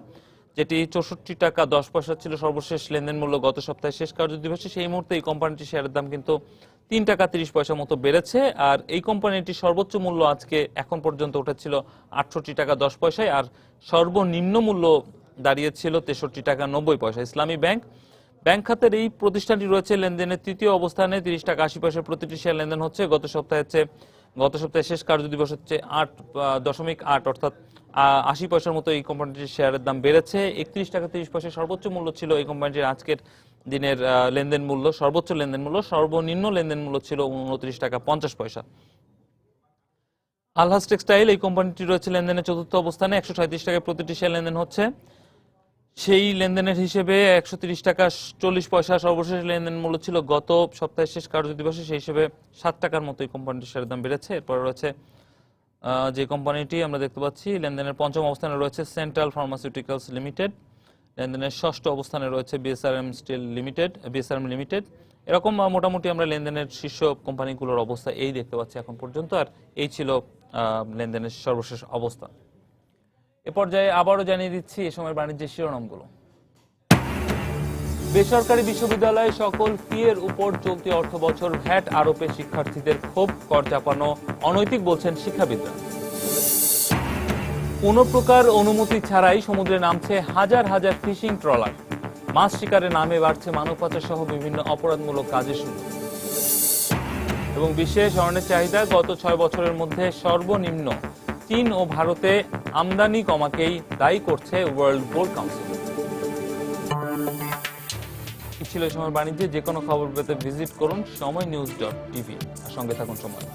S1: যেটি 64 টাকা 10 পয়সা ছিল সর্বশেষ লেনদেন মূল্য গত সপ্তাহের শেষ কার্যদিবসে। সেই মুহূর্তে এই কোম্পানিটির শেয়ারের দাম কিন্তু 3 টাকা 30 পয়সা মতো বেড়েছে। আর এই কোম্পানিটির সর্বোচ্চ মূল্য আজকে এখন পর্যন্ত উঠেছিল 68 টাকা 10 পয়সায়, আর সর্বনিম্ন মূল্য দাঁড়িয়েছিল 63 টাকা 90 পয়সা। ইসলামী ব্যাংক খাতের এই প্রতিষ্ঠানটি রয়েছে লেনদেনের তৃতীয় অবস্থানে, 30 টাকা 80 পয়সা প্রতিটি শেয়ার লেনদেন হচ্ছে। গত সপ্তাহে শেষ কার্যদিবস হচ্ছে 8.8 অর্থাৎ 80 পয়সার মতো এই কোম্পানিটির শেয়ারের দাম বেড়েছে। 31 টাকা 30 পয়সা সর্বোচ্চ মূল্য ছিল এই কোম্পানিটির আজকের দিনের লেনদেন মূল্য, সর্বোচ্চ লেনদেন মূল্য। সর্বনিম্ন লেনদেন মূল্য ছিল 29 টাকা 50 পয়সা। আলহাজ টেক্সটাইল, এই কোম্পানিটি রয়েছে লেনদেনের চতুর্থ অবস্থানে, 137 টাকায় প্রতিটি শেয়ার লেনদেন হচ্ছে। সেই লেনদেনের হিসেবে 130 টাকা 40 পয়সা সর্বশেষ লেনদেন মূল্য ছিল গত সপ্তাহের শেষ কার্যদিবসে, সেই হিসেবে 7 টাকার মতো এই কোম্পানিটির শেয়ারের দাম বেড়েছে। এরপর রয়েছে যে কোম্পানিটি আমরা দেখতে পাচ্ছি লেনদেনের পঞ্চম অবস্থানে রয়েছে সেন্ট্রাল ফার্মাসিউটিক্যালস লিমিটেড, লেনদেনের ষষ্ঠ অবস্থানে রয়েছে বিএসআরএম লিমিটেড। এরকম মোটামুটি আমরা লেনদেনের শীর্ষ কোম্পানিগুলোর অবস্থা এই দেখতে পাচ্ছি এখন পর্যন্ত। আর এই ছিল লেনদেনের সর্বশেষ অবস্থা। এ পর্যায়ে আবারও জানিয়ে দিচ্ছি এ সময় বাণিজ্যের শিরোনামগুলো। বেসরকারি বিশ্ববিদ্যালয়ে সকল ফি এর উপর চলতি অর্থ বছর ভ্যাট আরোপে শিক্ষার্থীদের ক্ষোভ, কর চাপানো অনৈতিক বলছেন শিক্ষাবিদরা। কোনো প্রকার অনুমতি ছাড়াই সমুদ্রে নামছে হাজার হাজার ফিশিং ট্রলার, মাছ শিকারের নামে বাড়ছে মানব পাচার সহ বিভিন্ন অপরাধমূলক কাজের শুরু। এবং বিশ্বে স্বর্ণের চাহিদা গত 6 বছরের মধ্যে সর্বনিম্ন। চীন ও ভারতে আমদানি কমাকেই দায়ী করছে ওয়ার্ল্ড গোল্ড কাউন্সিল। ছিল এই সময় বাণিজ্যে। যে কোনো খবর পেতে ভিজিট করুন সময়নিউজ.tv। সঙ্গে থাকুন সময়।